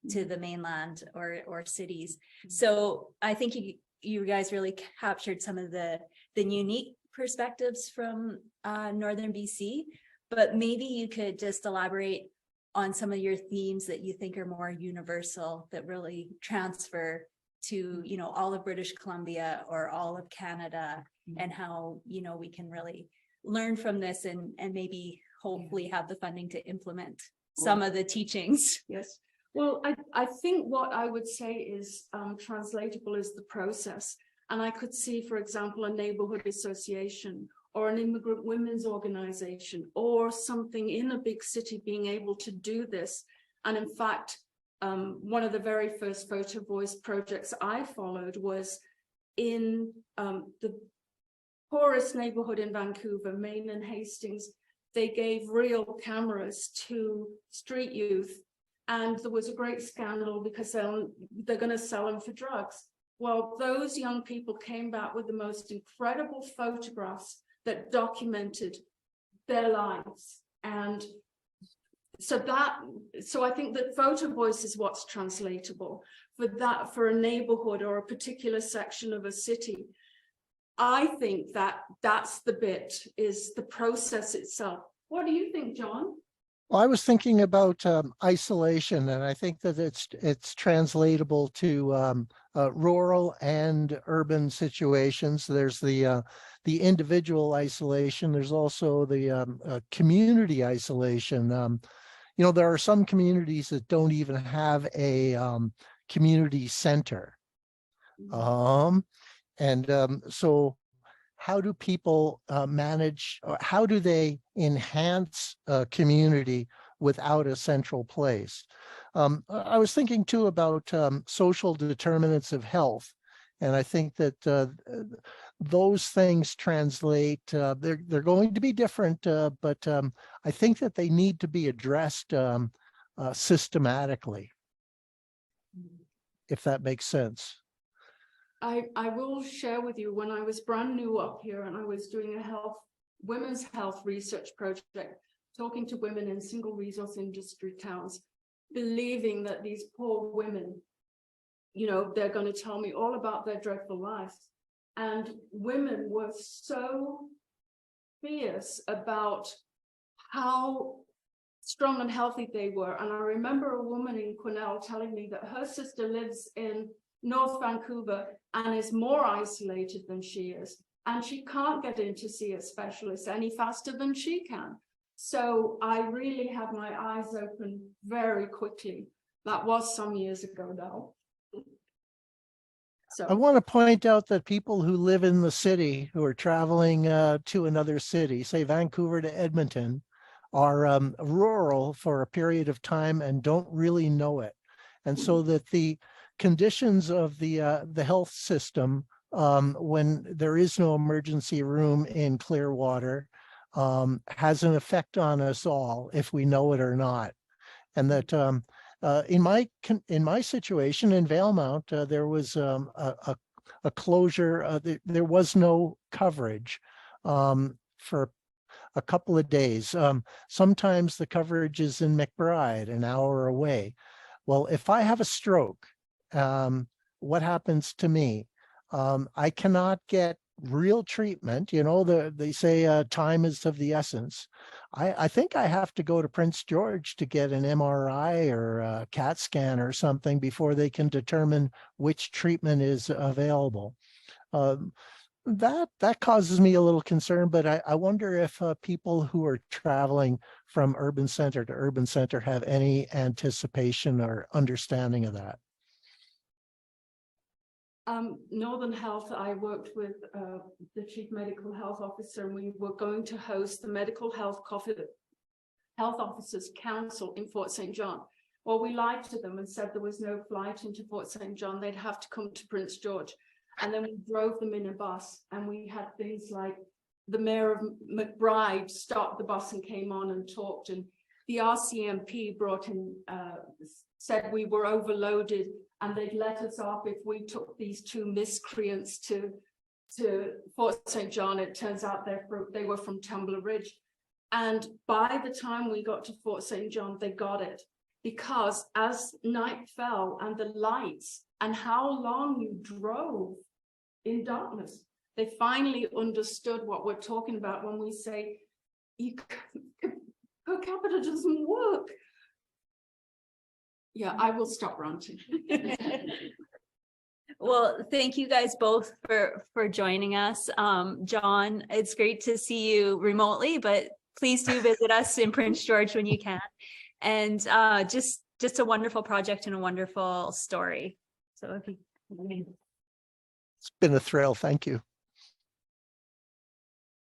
to the mainland or cities. So I think you guys really captured some of the unique perspectives from Northern BC, but maybe you could just elaborate on some of your themes that you think are more universal that really transfer to, you know, all of British Columbia or all of Canada, and how, you know, we can really learn from this and maybe hopefully have the funding to implement some of the teachings. Yes. Well, I think what I would say is translatable is the process. And I could see, for example, a neighborhood association or an immigrant women's organization or something in a big city being able to do this. And in fact, one of the very first Photovoice projects I followed was in the poorest neighborhood in Vancouver, Main and Hastings. They gave real cameras to street youth. And there was a great scandal because they're going to sell them for drugs. Well, those young people came back with the most incredible photographs that documented their lives. And so I think that Photovoice is what's translatable for a neighborhood or a particular section of a city. I think that's the bit, is the process itself. What do you think, John? Well, I was thinking about isolation, and I think that it's translatable to rural and urban situations. There's the individual isolation. There's also the community isolation. You know, there are some communities that don't even have a community center. So how do people manage, or how do they enhance a community without a central place? I was thinking too about social determinants of health. And I think that those things translate, they're going to be different, but I think that they need to be addressed systematically, if that makes sense. I will share with you, when I was brand new up here and I was doing a women's health research project, talking to women in single resource industry towns, believing that these poor women, you know, they're going to tell me all about their dreadful lives. And women were so fierce about how strong and healthy they were. And I remember a woman in Quesnel telling me that her sister lives in North Vancouver and is more isolated than she is. And she can't get in to see a specialist any faster than she can. So I really had my eyes open very quickly. That was some years ago now. So I want to point out that people who live in the city who are traveling to another city, say Vancouver to Edmonton, are rural for a period of time and don't really know it. And so that the conditions of the health system, when there is no emergency room in Clearwater, has an effect on us all, if we know it or not. And that in my situation in Valemount, there was a closure. There was no coverage for a couple of days. Sometimes the coverage is in McBride, an hour away. Well, if I have a stroke, what happens to me? I cannot get real treatment. You know, they say time is of the essence. I think I have to go to Prince George to get an MRI or a CAT scan or something before they can determine which treatment is available. That causes me a little concern, but I wonder if people who are traveling from urban center to urban center have any anticipation or understanding of that. Northern Health, I worked with the Chief Medical Health Officer, and we were going to host the Medical Health Officers Council in Fort St. John. Well, we lied to them and said there was no flight into Fort St. John. They'd have to come to Prince George. And then we drove them in a bus, and we had things like the mayor of McBride stopped the bus and came on and talked, and the RCMP brought in, said we were overloaded and they'd let us off if we took these two miscreants to Fort St. John. It turns out they were from Tumbler Ridge. And by the time we got to Fort St. John, they got it, because as night fell and the lights and how long you drove in darkness, they finally understood what we're talking about when we say per capita doesn't work. Yeah, I will stop ranting. Well, thank you guys both for joining us. John, it's great to see you remotely, but please do visit us in Prince George when you can. And just a wonderful project and a wonderful story. So if you, It's been a thrill. Thank you.